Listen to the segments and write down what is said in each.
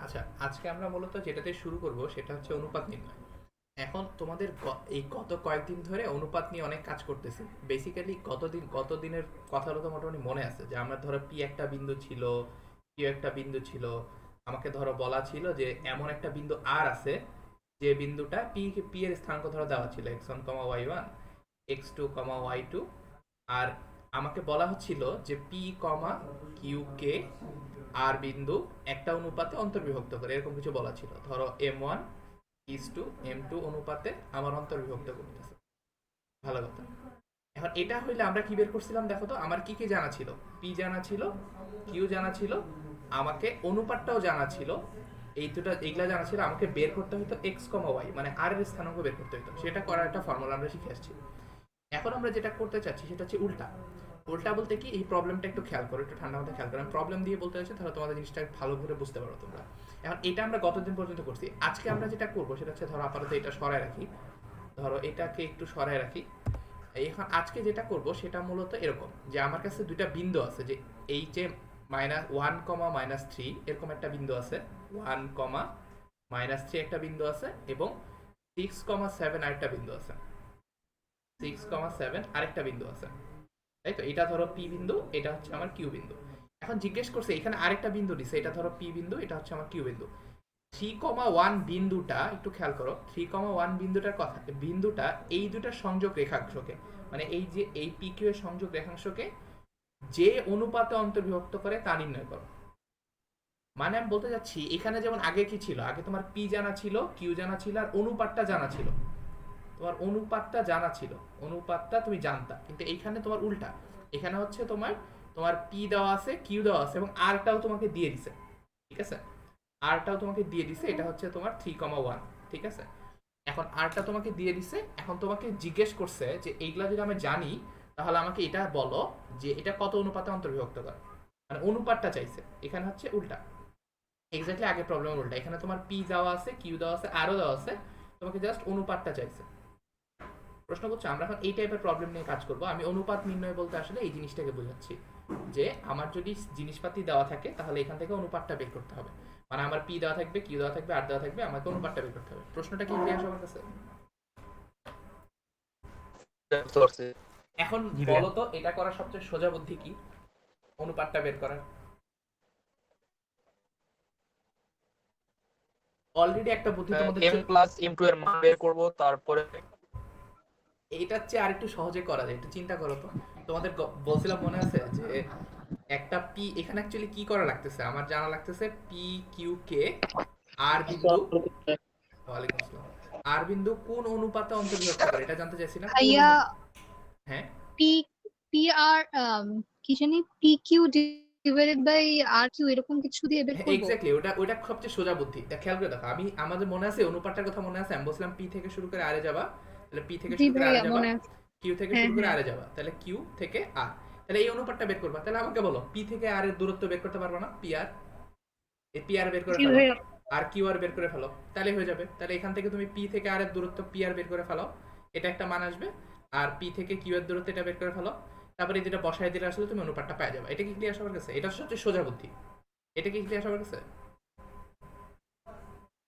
আচ্ছা, আজকে আমরা মূলত যেটাতে শুরু করব সেটা হচ্ছে অনুপাত নির্ণয়। এখন তোমাদের এই গত কয়েকদিন ধরে অনুপাত নিয়ে অনেক কাজ করতেছি। বেসিক্যালি গত দিনের কথাগুলো তো মোটামুটি মনে আছে যে আমরা ধরো পি একটা বিন্দু ছিল, কিউ একটা বিন্দু ছিল। আমাকে ধরো বলা ছিল যে এমন একটা বিন্দু আর আছে যে বিন্দুটা পি এর স্থানাঙ্ক ধরো দেওয়া ছিল x1, y1, x2, y2। আর আমাকে বলা হচ্ছিল যে পি কমা কিউ কে আর বিন্দু একটা অনুপাতে অন্তর্বিভক্ত করে, এরকম কিছু বলা ছিল। ধরো M1:M2 অনুপাতে আমার অন্তর্বিভক্ত করতেছে। ভালো কথা। এখন এটা হইলে আমরা কি বের করছিলাম দেখো তো, আমার কি কি জানা ছিল? পি জানা ছিল, কিউ জানা ছিল, আমাকে অনুপাতটাও জানা ছিল। এই দুটো এগুলা জানা ছিল, আমাকে বের করতে হতো x, y, মানে আর এর স্থানাঙ্ক বের করতে হতো। সেটা করার একটা ফর্মুলা আমরা শিখে আসছি। এখন আমরা যেটা করতে চাচ্ছি সেটা হচ্ছে উল্টা। উল্টা বলতে কি, এই প্রবলেমটা একটু খেয়াল করো, একটু ঠান্ডা মাথায় খেয়াল করো। আমি প্রবলেম দিয়ে বলতে চাচ্ছি, তাহলে তোমাদের জিনিসটা ভালো করে বুঝতে পারো তোমরা। এখন এটা আমরা গতদিন পর্যন্ত করছি। আজকে আমরা যেটা করবো সেটা হচ্ছে, ধরো আপাতত এটা সরায় রাখি, ধরো এটাকে একটু সরায় রাখি। এখন আজকে যেটা করব সেটা মূলত এরকম যে আমার কাছে দুইটা বিন্দু আছে, যে এই যে -1, -3 এরকম একটা বিন্দু আছে, 1, -3 একটা বিন্দু আছে, এবং 6, 7 আরেকটা বিন্দু আছে, 6, 7 আরেকটা বিন্দু আছে। তাই তো, এটা ধরো পি বিন্দু, এটা হচ্ছে আমার কিউ বিন্দু। এখন জিজ্ঞেস করছে এখানে আরেকটা বিন্দু দিছে, এটা ধরো পি বিন্দু, এটা হচ্ছে আমার কিউ বিন্দু। 3,1 বিন্দুটা একটু খেয়াল করো, 3,1 বিন্দুটার কথা, বিন্দুটা এই দুটার সংযোগ রেখাংশকে, মানে এই যে এই পি কিউ এর সংযোগ রেখাংশকে যে অনুপাতে অন্তর্বিভক্ত করে তা নির্ণয় করো। মানে আমি বলতে যাচ্ছি, এখানে যেমন আগে কি ছিল, আগে তোমার পি জানা ছিল, কিউ জানা ছিল, আর অনুপাতটা জানা ছিল। তোমার অনুপাতটা জানা ছিল, অনুপাতটা তুমি জানতা, কিন্তু এইখানে তোমার উল্টা। এখানে হচ্ছে তোমার তোমার পি দেওয়া আছে, কিউ দেওয়া আছে, এবং আরটাও তোমাকে দিয়ে দিছে। ঠিক আছে, আরটাও তোমাকে দিয়ে দিছে, এটা হচ্ছে তোমার 3,1। ঠিক আছে, এখন আরটা তোমাকে দিয়ে দিছে। এখন তোমাকে জিজ্ঞেস করছে যে এইগুলা যদি আমি জানি, তাহলে আমাকে এটা বলো যে এটা কত অনুপাতে অন্তর্বিভক্ত করে। মানে অনুপাতটা চাইছে, এখানে হচ্ছে উল্টা। এক্স্যাক্টলি আগের প্রবলেমের উল্টা। এখানে তোমার পি দেওয়া আছে, কিউ দেওয়া আছে, আরও দেওয়া আছে, তোমাকে জাস্ট অনুপাতটা চাইছে। প্রশ্ন করছো, আমরা এখন এই টাইপের প্রবলেম নিয়ে কাজ করব। আমি অনুপাত নির্ণয় বলতে আসলে এই জিনিসটাকে বোঝাচ্ছি, যে আমার যদি জিনিসপাতি দেওয়া থাকে তাহলে এখান থেকে অনুপাতটা বের করতে হবে। মানে আমার পি দেওয়া থাকবে, কিউ দেওয়া থাকবে, আর দেওয়া থাকবে, আমাকে অনুপাতটা বের করতে হবে। প্রশ্নটা কি ক্লিয়ার সবার কাছে? এখন বলো তো, এটা করার সবচেয়ে সোজা বুদ্ধি কি অনুপাতটা বের করার? অলরেডি একটা বুদ্ধি তোমাদের m+m2 এর মান বের করব, তারপরে এটার চেয়ে আরেকটু সহজে করা যায়, একটু চিন্তা করো তো। তোমাদের বলছিলাম মনে আছে যে একটা পি, এখানে অ্যাকচুয়ালি কি করা লাগতেছে, আমার জানা লাগতেছে পি কিউ কে আর বিন্দু, ওয়ালাইকুম আসসালাম, আর বিন্দু কোন অনুপাতে অন্তর্বিভক্ত করে এটা জানতে চাইছিলাম, কোন ভাইয়া, হ্যাঁ, পি পি আর কি জানি P Q divided by R Q এরকম কিছু দিয়ে বের করবো। এক্স্যাক্টলি, ওটা ওইটা সবচেয়ে সোজা বুদ্ধি। তা খেয়াল করে দেখো, আমি আমাদের মনে আছে অনুপাতটার কথা মনে আছে, আমি বলছিলাম পি থেকে শুরু করে আরে যাবা, তাহলে পি থেকে জি শুরু করে আরে ভাইয়া, যাবা, মনে আছে। কিউ থেকে হ্যাঁ শুরু করে হ্যাঁ। আরে যাবা, তাহলে কিউ থেকে আর। তাহলে এই অনুপাতটা বের করবা। তাহলে আমাকে বলো, পি থেকে আর এর দূরত্ব বের করতে পারবা না? পি আর, এই পি আর বের করে জি ফেলো, ভাইয়া। আর কিউ আর বের করে ফেলো, তাহলে হয়ে যাবে। তাহলে এখান থেকে তুমি পি থেকে আর এর দূরত্ব পি আর বের করে ফেলো, এটা একটা মান আসবে। আর পি থেকে কিউ এর দূরত্ব এটা বের করে ফেলো, তারপরে যেটা বসায় দিলে আসলে তুমি অনুপাতটা পেয়ে যাবে। এটা কি ক্লিয়ার সবার কাছে? এটা সবচেয়ে সোজা বুদ্ধি। এটা কি ক্লিয়ার সবার কাছে?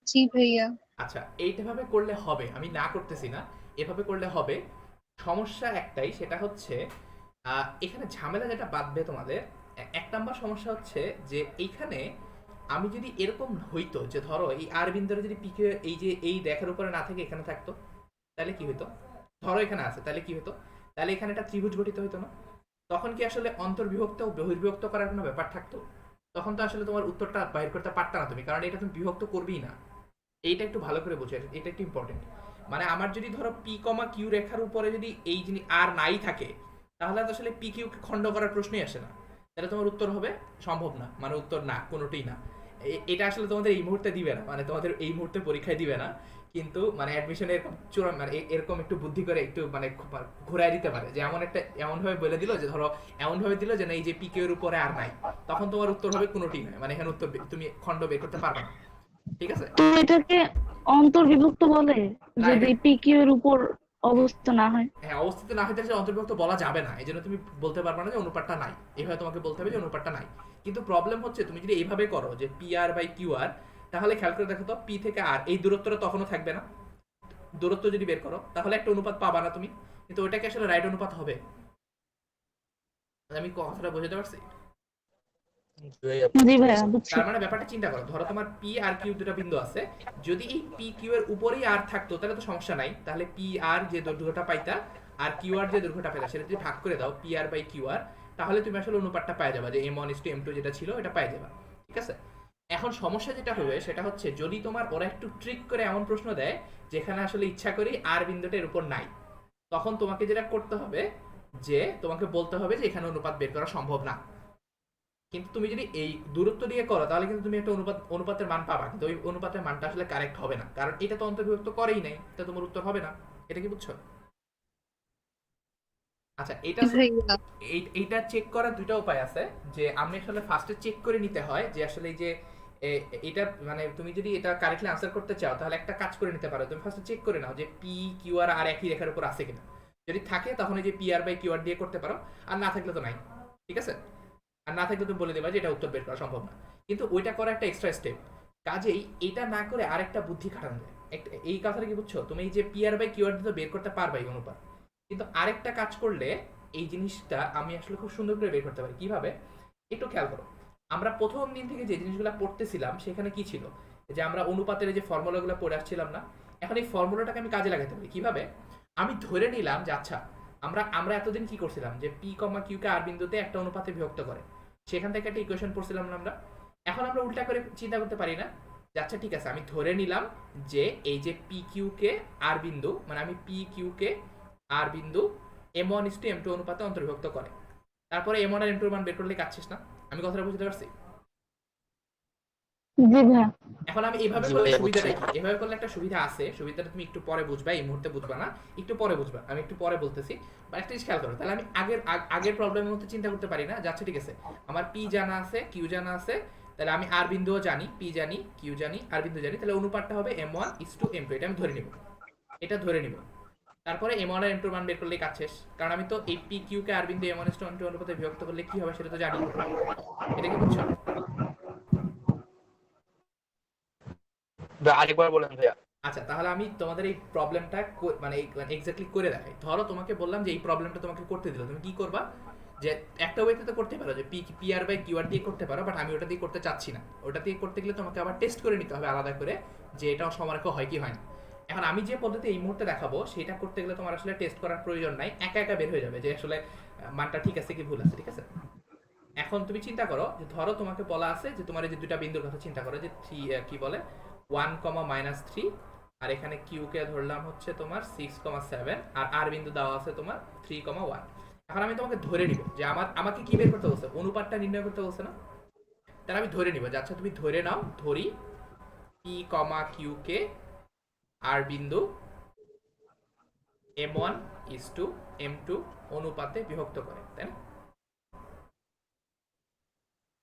জি ভাইয়া। আচ্ছা, এইভাবে করলে হবে, আমি না করতেছি না, এভাবে করলে হবে। সমস্যা একটাই, সেটা হচ্ছে এখানে ঝামেলা যেটা বাঁধবে তোমাদের, এক নাম্বার সমস্যা হচ্ছে যে এইখানে আমি যদি এরকম হইতো যে ধরো এই আর বিন্দুটা যদি পিকে এই যে এই রেখার উপরে না থেকে এখানে থাকতো, তাহলে কি হইতো? ধরো এখানে আছে, তাহলে কি হতো? তাহলে এখানে একটা ত্রিভুজ গঠিত হইতো না? তখন কি আসলে অন্তর্বিভক্ত ও বহির্বিভক্ত করার কোনো ব্যাপার থাকতো? তখন তো আসলে তোমার উত্তরটা বাইর করতে পারতা না তুমি, কারণ এটা তুমি বিভক্ত করবেই না। এইটা একটু ভালো করে বোঝো, এটা একটু ইম্পর্টেন্ট। মানে আমার যদি ধরো পি কমা কিউ রেখার উপরে যদি এই জিনিস আর নাই থাকে, তাহলে তো আসলে পি কিউ কে খণ্ড করার প্রশ্নই আসে না। তাহলে তোমার উত্তর হবে সম্ভব না, মানে উত্তর না, কোনোটাই না। এটা আসলে তোমাদের এই মুহূর্তে দিবে না, মানে তোমাদের এই মুহূর্তে পরীক্ষায় দিবে না, কিন্তু মানে অ্যাডমিশনে এরকম চূড়ান্ত মানে এরকম একটু বুদ্ধি করে একটু মানে ঘুরাই দিতে পারে, যে এমন একটা এমন ভাবে বলে দিল যে ধরো, এমন ভাবে দিল যে না এই যে পি কিউ এর উপরে আর নাই, তখন তোমার উত্তর হবে কোনোটাই নয়, মানে এখানে উত্তর তুমি খণ্ড বের করতে পারবে না। ঠিক আছে, তো এটাকে অন্তর্বিভক্ত বলে না এটা, যদি পিকিউ এর উপর অবস্থিত না হয়। হ্যাঁ অবস্থিত না হইতে যে অন্তর্ভুক্ত বলা যাবে না, এই জন্য তুমি বলতে পারবে না যে অনুপাতটা নাই। এইভাবে তোমাকে বলতে হবে যে অনুপাতটা নাই। কিন্তু প্রবলেম হচ্ছে তুমি যদি এইভাবে করো যে P R by Q R, তাহলে খেয়াল করে দেখো তো পি থেকে আর এই দূরত্বটা তখনও থাকবে না। দূরত্ব যদি বের করো তাহলে একটা অনুপাত পাবা না তুমি, কিন্তু ওইটাকে আসলে রাইট অনুপাত হবে। আমি কথাটা বোঝাতে পারছি? জি ভাইয়া বুঝছি। তার মানে ব্যাপারটা চিন্তা করো, ধরো তোমার পি আর কিউ দুটো বিন্দু আছে, যদি এই পি কিউ এর উপরেই আর থাকতো তাহলে তো সমস্যা নাই, তাহলে পি আর যে দৈর্ঘ্যটা পাইতা আর কিউ আর যে দৈর্ঘ্যটা পাইতা সেটা যদি ভাগ করে দাও P R by Q R, তাহলে তুমি আসলে অনুপাতটা পাই যাবা, যে m1:m2 যেটা ছিল এটা পাই যাবা। ঠিক আছে, এখন সমস্যা যেটা হবে সেটা হচ্ছে যদি তোমার ওরা একটু ট্রিক করে এমন প্রশ্ন দেয় যেখানে আসলে ইচ্ছা করি আর বিন্দুটা এর উপর নাই, তখন তোমাকে যেটা করতে হবে যে তোমাকে বলতে হবে যে এখানে অনুপাত বের করা সম্ভব না। কিন্তু তুমি যদি এই দূরত্ব দিয়ে করো তাহলে কিন্তু তুমি একটা অনুপাতের মান পাবা, কিন্তু ওই অনুপাতের মানটা আসলে কারেক্ট হবে না, কারণ এটা তো অন্তর্ভুক্ত করেই নাই, এটা তোমার উত্তর হবে না। এটা কি বুঝছো? আচ্ছা, ভাইয়া এইটা চেক করার দুইটা উপায় আছে, যে আমি আসলে ফার্স্টে চেক করে নিতে হয় যে আসলে এই যে এটা মানে তুমি যদি এটা কারেক্টলি আনসার করতে চাও তাহলে একটা কাজ করে নিতে পারো, তুমি ফার্স্টে চেক করে নাও যে পি কিউ আর আর একই রেখার উপর আছে কিনা। যদি থাকে তখন এই যে P R by Q R দিয়ে করতে পারো, আর না থাকলে তো নাই। ঠিক আছে, আর না থাকলে তুমি বলে দেবা যে এটা উত্তর বের করা সম্ভব না, কিন্তু ওইটা করা একটা এক্সট্রা স্টেপ। কাজেই এটা না করে আরেকটা বুদ্ধি খাটানো যায়। এই কথাটা কি বুঝছো? তুমি এই যে P R by Q R দিয়ে তো বের করতে পারবাই অনুপাত, কিন্তু আরেকটা কাজ করলে এই জিনিসটা আমি আসলে খুব সুন্দর করে বের করতে পারি। কিভাবে? একটু খেয়াল করো, আমরা প্রথম দিন থেকে যে জিনিসগুলো পড়তেছিলাম সেখানে কি ছিল, যে আমরা অনুপাতের যে ফর্মুলাগুলো পড়ে আসছিলাম না, এখন এই ফর্মুলাটাকে আমি কাজে লাগাতে পারি। কিভাবে? আমি ধরে নিলাম যে আচ্ছা আমরা আমরা এতদিন কি করছিলাম, যে পি কমা কিউ কে আর বিন্দুতে একটা অনুপাতে বিভক্ত করে, সেখান থেকে একটা ইকুয়েশন পড়ছিলাম না আমরা। এখন আমরা উল্টা করে চিন্তা করতে পারি না যে আচ্ছা ঠিক আছে আমি ধরে নিলাম যে এই যে পি কিউ কে আর বিন্দু, মানে আমি পি কিউ কে আর বিন্দু m1:m2 অনুপাতে অন্তর্ভুক্ত করে, তারপরে m1 আর m2 এর মান বের করলে কাজ শেষ না? আমি কথাটা বুঝতে পারছি? জি ভাইয়া। এখন আমি এভাবে জি করলে ভাইয়া, সুবিধাটা বুঝছি। কি? এভাবে করলে একটা সুবিধা আছে, সুবিধাটা তুমি একটু পরে বুঝবা, এই মুহূর্তে বুঝবা না, একটু পরে বুঝবা, আমি একটু পরে বলতেছি। বা একটা জিনিস খেয়াল করো, তাহলে আমি আগের প্রবলেমের মধ্যে চিন্তা করতে পারি না যাচ্ছে। ঠিক আছে, আমার পি জানা আছে, কিউ জানা আছে, তাহলে আমি আর বিন্দুও জানি, পি জানি, কিউ জানি, আর বিন্দু জানি, তাহলে অনুপাতটা হবে m1:m2, এটা আমি ধরে নিব, এটা ধরে নিব। তারপরে m1 আর m2 মান বের করলে কাজ শেষ, কারণ আমি তো এই পি কিউ কে আর বিন্দু m1:m2 অনুপাতে বিভক্ত করলে কি হবে সেটা তো জানি। এটা কি বুঝছো? আরেকবার বলেন ভাইয়া। আচ্ছা, তাহলে আমি তোমাদের এই প্রবলেমটা মানে এক্স্যাক্টলি করে দেখাই। ধরো তোমাকে বললাম যে এই প্রবলেমটা তোমাকে করতে দিল, তুমি কি করবা? যে একটা ওয়েতে তো করতে পারো যে P R by Q R দিয়ে করতে পারো, বাট আমি ওটা দিয়ে করতে চাচ্ছি না। ওটা দিয়ে করতে গেলে তোমাকে আবার টেস্ট করে নিতে হবে আলাদা করে যে এটা সমানক হয় কি হয় না। এখন আমি যে পদ্ধতি এই মুহূর্তে দেখাবো সেটা করতে গেলে তোমার আসলে টেস্ট করার প্রয়োজন নাই, একা একা বের হয়ে যাবে যে আসলে মানটা ঠিক আছে কি ভুল আছে। ঠিক আছে, এখন তুমি চিন্তা করো যে ধরো তোমাকে বলা আছে যে তোমার এই যে দুইটা বিন্দুর কথা চিন্তা করো, যে কি বলে 1, -3, আর এখানে কিউ কে ধরলাম হচ্ছে তোমার 6, 7, আর আর বিন্দু দেওয়া আছে তোমার 3, 1। এখন আমি তোমাকে ধরে নিব যে আমাকে কি বের করতে বলছে, অনুপাতটা নির্ণয় করতে বলছে না? তাহলে আমি ধরে নিব যে আচ্ছা তুমি ধরে নাও, ধরি পি কমা কিউ কে আর বিন্দু m1:m2 অনুপাতে বিভক্ত করে, তাই না?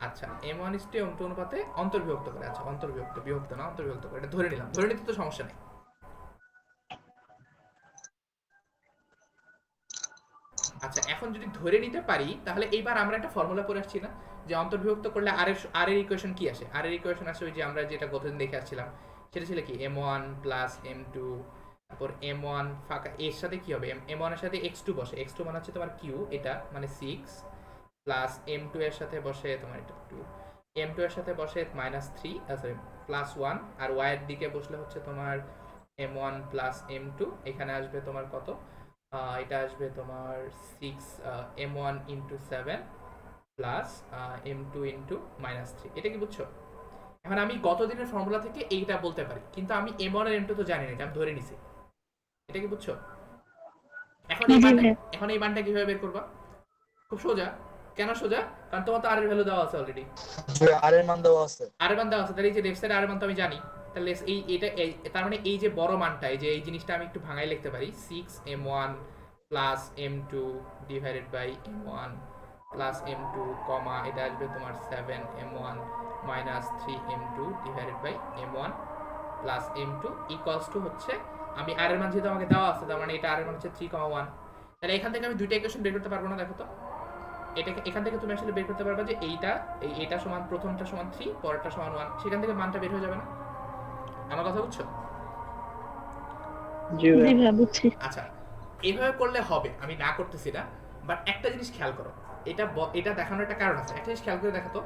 আচ্ছা, m1:m2 অনুপাতে অন্তর্বিভক্ত করে, আচ্ছা অন্তর্বিভক্ত, বিভক্ত না অন্তর্বিভক্ত করে, এটা ধরে নিলাম, ধরে নিতে তো সমস্যা নেই। আচ্ছা, এখন যদি ধরে নিতে পারি তাহলে এইবার আমরা একটা ফর্মুলা পড়ে আসছি না, যে অন্তর্বিভক্ত করলে আর এর ইকুয়েশন কি আসে? আর এর ইকুয়েশন আসে ওই যে আমরা যেটা গতদিন দেখে আসছিলাম, সেটা ছিল কি m1 + m2, তারপর m1 ফাঁকা এর সাথে কি হবে, m1 এর সাথে x2 বসে, x2 মানে হচ্ছে তোমার q, এটা মানে 6 প্লাস m2 এর সাথে বসে তোমার এটা 2, m2 এর সাথে বসে -3, সরি +1, আর y এর দিকে বসলে হচ্ছে তোমার m1 + m2, এখানে আসবে তোমার কত, এটা আসবে তোমার 6 m1 × 7 প্লাস m2 × -3। এটা কি বুঝছো? এখন আমি গত দিনের ফর্মুলা থেকে এইটা বলতে পারি, কিন্তু আমি m1 আর m2 তো জানি না, এটা আমি ধরে নিছি। এটা কি বুঝছো? এখন এই জি মানটা ভাইয়া। এখন এই মানটা কিভাবে বের করবা? খুব সোজা। কেন সোজা? কারণ তোমার তো আর এর ভ্যালু দেওয়া আছে অলরেডি। আর এর মান দেওয়া আছে। আর এর মান দেওয়া আছে, তাহলে এই যে লেফট সাইডে আর এর মান তো আমি জানি, তাহলে তার মানে এই যে বড় মানটা, এই জিনিসটা আমি একটু ভাঙাই লিখতে পারি, 6m1 + m2 divided by m1 + m2 কমা এটা আসবে তোমার 7m1 - 3m2 divided by m1 + m2 equals to হচ্ছে, আমি আর এর মান যেহেতু আমাকে দেওয়া আছে তার মানে এটা আর এর মান হচ্ছে 3, 1। তাহলে এখান থেকে আমি দুইটা ইকুয়েশন বের করতে পারবো না? দেখো তো, এটাকে এখান থেকে তুমি আসলে বের করতে পারবা যে এইটা সমান, প্রথমটা সমান 3, পরেরটা সমান 1, সেখান থেকে মানটা বের হয়ে যাবে না? আমার কথা বুঝছো? জি ভাইয়া বুঝছি। আচ্ছা, এভাবে করলে হবে, আমি না করতেছি না, বাট একটা জিনিস খেয়াল করো, এটা দেখানোর একটা কারণ আছে। একটা জিনিস খেয়াল করে দেখো তো,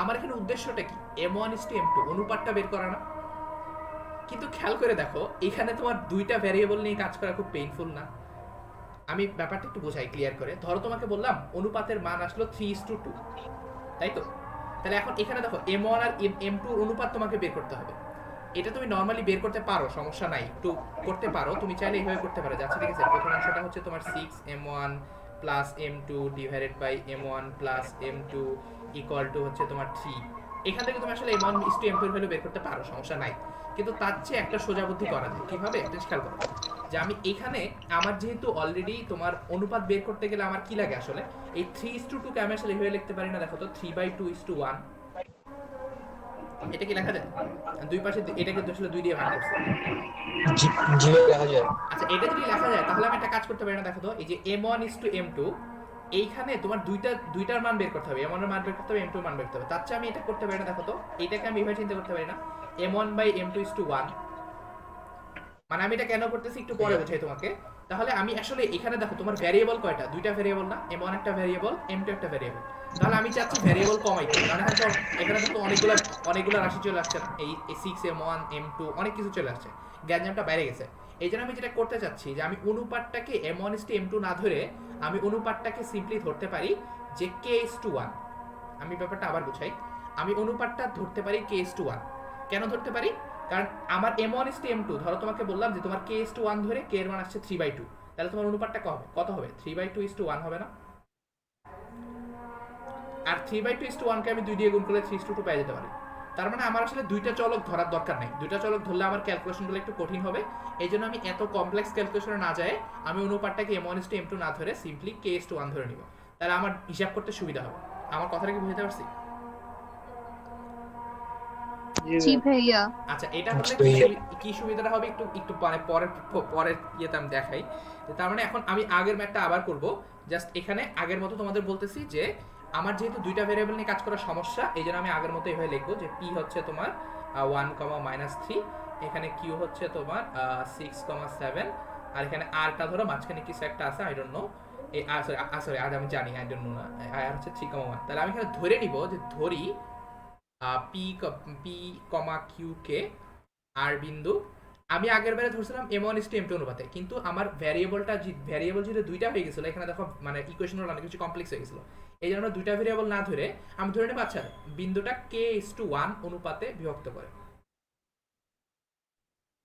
আমার এখানে উদ্দেশ্যটা কি? m1:m2 অনুপাতটা বের করা না? কিন্তু খেয়াল করে দেখো, এখানে তোমার দুইটা ভ্যারিয়েবল নিয়ে কাজ করা খুব পেইনফুল না? আমি ব্যাপারটা একটু বোঝাই ক্লিয়ার করে। ধরো তোমাকে বললাম অনুপাতের মান আসলো 3:2, তাই তো? তাহলে এখন এখানে দেখো m1 আর m2 অনুপাত তোমাকে বের করতে হবে। এটা তুমি নর্মালি বের করতে পারো, সমস্যা নাই, একটু করতে পারো, তুমি চাইলে এইভাবে করতে পারো। আচ্ছা ঠিক আছে, প্রথম অংশটা হচ্ছে তোমার 6m1 plus m2 divided by m1 plus m2 equal to হচ্ছে তোমার 3। এখান থেকে তুমি আসলে m1:m2 এর ভ্যালু বের করতে পারো, সমস্যা নাই। কিন্তু তার চেয়ে একটা সোজা বুদ্ধি করা যায়। কিভাবে? একটা জিনিস খেয়াল করো, যে আমি এখানে আমার যেহেতু অলরেডি তোমার অনুপাত বের করতে গেলে আমার কি লাগে আসলে, এই 3:2 কে আমি আসলে এইভাবে লিখতে পারি না? দেখো তো 3/2:1, এটা কি লেখা যায়? দুই পাশে এটাকে আসলে 2 দিয়ে ভাগ করছে। জি দেখা যায়। আচ্ছা, এটা যদি লেখা যায় তাহলে আমি একটা কাজ করতে পারি না? দেখো তো, এই যে m1:m2, এইখানে তোমার দুইটার মান বের করতে হবে, m1 এর মান বের করতে হবে, m2 এর মান বের করতে হবে। তার চেয়ে আমি এটা করতে পারি না? দেখো তো, এটাকে আমি এভাবে চিন্তা করতে পারি না, m1/m2:1। মানে আমি এটা কেন করতেছি একটু পরে বোঝাই তোমাকে। তাহলে আমি আসলে এখানে দেখো তোমার ভ্যারিয়েবল কয়টা? দুইটা ভ্যারিয়েবল না? m1 একটা ভ্যারিয়েবল, m2 একটা ভ্যারিয়েবল। তাহলে আমি চাচ্ছি ভ্যারিয়েবল কমাইতে, কারণ এখানে তো অনেকগুলো রাশি চলে আসছে না, এই 6m1 m2 অনেক কিছু চলে আসছে, গ্যাঞ্জামটা বাইরে গেছে। এই জন্য আমি যেটা করতে চাচ্ছি, যে আমি অনুপাতটাকে m1:m2 না ধরে আমি অনুপাতটাকে সিম্পলি ধরতে পারি যে k:1। আমি ব্যাপারটা আবার বুঝাই, আমি অনুপাতটা ধরতে পারি k:1। কেন ধরতে পারি? কারণ আমার m1:m2, ধরো তোমাকে বললাম যে তোমার k:1 ধরে k এর মান আসছে 3/2, তাহলে তোমার অনুপাতটা কত হবে? 3/2:1 হবে না? আর 3/2:1 কে আমি 2 দিয়ে গুণ করলে 3:2 পেয়ে যেতে পারি। তার মানে আমার আসলে দুইটা চলক ধরার দরকার নাই। দুইটা চলক ধরলে আমার ক্যালকুলেশনগুলো একটু কঠিন হবে। এই জন্য আমি এত কমপ্লেক্স ক্যালকুলেশনে না যায়, আমি অনুপাতটাকে m1:m2 না ধরে সিম্পলি k:1 ধরে নিব, তাহলে আমার হিসাব করতে সুবিধা হবে। আমার কথাটা কি বুঝতে পারছি? জি ভাইয়া। আচ্ছা, এটা হলে কি সুবিধাটা হবে একটু একটু মানে পরের ইয়েতে আমি দেখাই। তার মানে এখন আমি আগের ম্যাথটা আবার করব। জাস্ট এখানে আগের মতো তোমাদের বলতেছি যে আমার যেহেতু দুইটা ভেরিয়েবল নিয়ে কাজ করার সমস্যা, এই জন্য আমি আগের মতো এইভাবে লিখবো যে p হচ্ছে তোমার 1, এখানে q হচ্ছে তোমার 6, 7, আর এখানে r টা ধরো মাঝখানে কিছু একটা আছে, আই ডোন্ট নো, এই সরি আজ আমি জানি, আই ডোন্ট নো না, আর হচ্ছে 3, 1। তাহলে আমি এখানে ধরে নিব যে ধরি p, q কে আর বিন্দু। আমি আগের বারে ধরছিলাম m1:m2 অনুপাতে, কিন্তু আমার ভ্যারিয়েবল যেটা দুইটা হয়ে গেছিল, এখানে দেখো মানে ইকুয়েশনগুলো অনেক কিছু কমপ্লেক্স হয়ে গেছিল। এই জন্য দুইটা ভ্যারিয়েবল না ধরে আমি ধরে নেব আচ্ছা বিন্দুটা k:1 অনুপাতে বিভক্ত করে।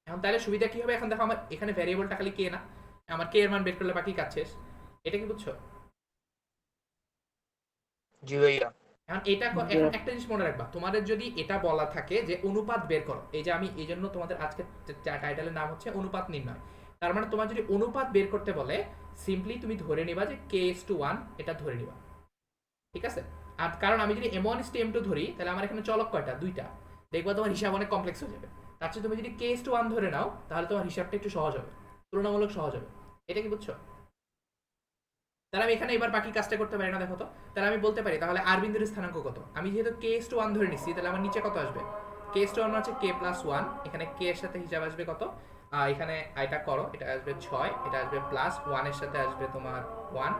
এখন তাহলে সুবিধা কি হবে? এখন দেখো আমার এখানে ভ্যারিয়েবলটা খালি k না, আমার k এর মান বের করলে বাকি কাজ শেষ। এটা কি বুঝছো? জি ভাইয়া। এখন এখন একটা জিনিস মনে রাখবা, তোমাদের যদি এটা বলা থাকে যে অনুপাত বের করো, এই যে আমি এই জন্য তোমাদের আজকে টাইটেলের নাম হচ্ছে অনুপাত নির্ণয়। তার মানে তোমার যদি অনুপাত বের করতে বলে, সিম্পলি তুমি ধরে নিবা যে k:1, এটা ধরে নিবা, ঠিক আছে? আর কারণ আমি যদি m1:m2 ধরি, তাহলে আমার এখানে চলক কয়টা? দুইটা। দেখবা তোমার হিসাব অনেক কমপ্লেক্স হয়ে যাবে। তার চেয়ে তুমি যদি k:1 ধরে নাও, তাহলে তোমার হিসাবটা একটু সহজ হবে, তুলনামূলক সহজ হবে। এটা কি বুঝছো? তাহলে আমি এখানে এবার বাকি কাজটা করতে পারি না? দেখো তো, তাহলে আমি বলতে পারি তাহলে আর বিন্দুর স্থানাঙ্ক কত। আমি যেহেতু k:1 ধরে নিচ্ছি, তাহলে আমার নিচে কত আসবে? k:1 হচ্ছে k+1, এখানে k এর সাথে হিসাব আসবে কত? এখানে এটা করো, এটা আসবে 6, এটা আসবে প্লাস 1 এর সাথে আসবে তোমার 1,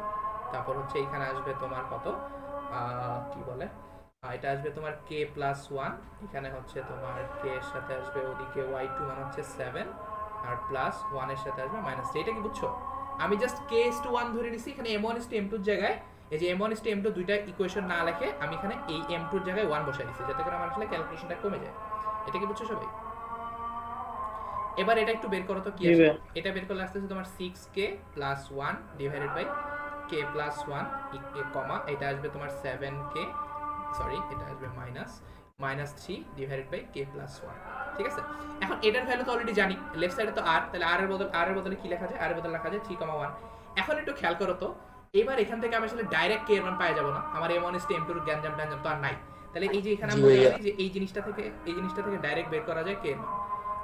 তারপর হচ্ছে এখানে আসবে তোমার কত, কি বলে, এটা আসবে তোমার k+1, এখানে হচ্ছে তোমার k এর সাথে আসবে ওদিকে y2 মানে হচ্ছে 7, আর প্লাস 1 এর সাথে আসবে -3। এটা কি বুঝছো? আমি জাস্ট k:1 ধরে নিছি, এখানে m1:m2 এর জায়গায় এই যে m1:m2 দুইটা ইকুয়েশন না লিখে আমি এখানে এই m2 এর জায়গায় 1 বসাই দিছি, যাতে করে আমার আসলে ক্যালকুলেশনটা কমে যায়। এটা কি বুঝছো সবাই? এবার এটা একটু বের করো তো কি আসে। এটা বের করলে আসছে তোমার 6k+1 ডিভাইডেড বাই k+1 কমা এটা আসবে তোমার 7k, সরি এটা আসবে -3 ডিভাইডেড বাই k+1, ঠিক আছে? এখন এটার ভ্যালু তো অলরেডি জানি, লেফট সাইডে তো r, তাহলে r এর বদলে কি লেখা যায়? r এর বদলে লেখা যায় 3,1। এখন একটু খেয়াল করো তো, এবার এখান থেকে আমি আসলে ডাইরেক্ট k এর মান পাওয়া যাব না, আমার m1:m2 এর গ্যাঞ্জাম তো আর নাই। তাহলে এই যে এখানে আমি বলেছি যে এই জিনিসটা থেকে ডাইরেক্ট বের করা যায় k এর মান।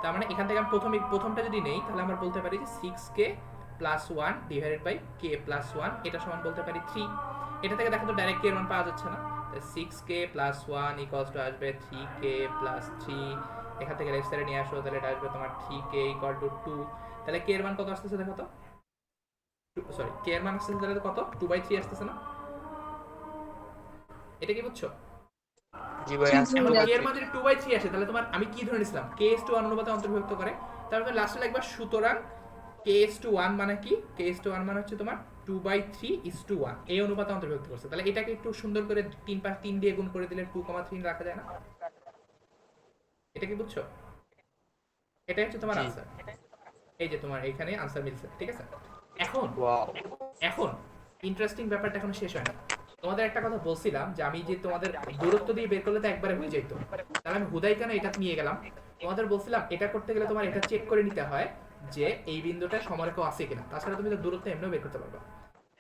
তার মানে এখান থেকে আমি প্রথমটা যদি নেই, তাহলে আমরা বলতে পারি যে 6k+1 ডিভাইডেড বাই k+1, এটা সমান বলতে পারি 3। এটা থেকে দেখো তো ডাইরেক্ট কে এর মান পাওয়া যাচ্ছে না। 6k প্লাস 1 ইকুয়ালস টু আসবে 3k প্লাস 3, এখান থেকে লেফট সাইডে নিয়ে আসো, তাহলে এটা আসবে তোমার 3k ইকুয়াল টু 2। তাহলে কে এর মান কত আসতেছে দেখো তো, সরি কে এর মান আসতেছে তাহলে কত, 2/3 আসতেছে না? এটা কি বুঝছো? জি ভাই জি আনসার এখন ভাইয়া। কে এর মান যদি 2/3 আসে তাহলে তোমার আমি কি ধরে নিছিলাম, k:1 অনুপাতে অন্তর্ভুক্ত করে। তারপর লাস্টে লিখবা সুতরাং k:1 মানে কি, k:1 মানে হচ্ছে তোমার 2/3:1 এই অনুপাতে অন্তর্ভুক্ত করছে। তাহলে এটাকে একটু সুন্দর করে 3 দিয়ে গুণ করে দিলে 2,3 রাখা যায় না? এটা কি বুঝছো? এটাই হচ্ছে তোমার জি। আনসার। এই যে তোমার এখানে আনসার মিলছে, ঠিক আছে। এখন ওয়াও। এখন ইন্টারেস্টিং ব্যাপারটা এখনো শেষ হয়নি। তোমাদের একটা কথা বলছিলাম যে আমি যে তোমাদের দূরত্ব দিয়ে বের করলে তো একবারে হয়ে যেত, তাহলে আমি হুদাই কেন এটা নিয়ে গেলাম। তোমাদের বলছিলাম এটা করতে গেলে তোমার এটা চেক করে নিতে হয় যে এই বিন্দুটা সমরেখা আছে কিনা, তাছাড়া তুমি তো দূরত্ব এমনিও বের করতে পারবে।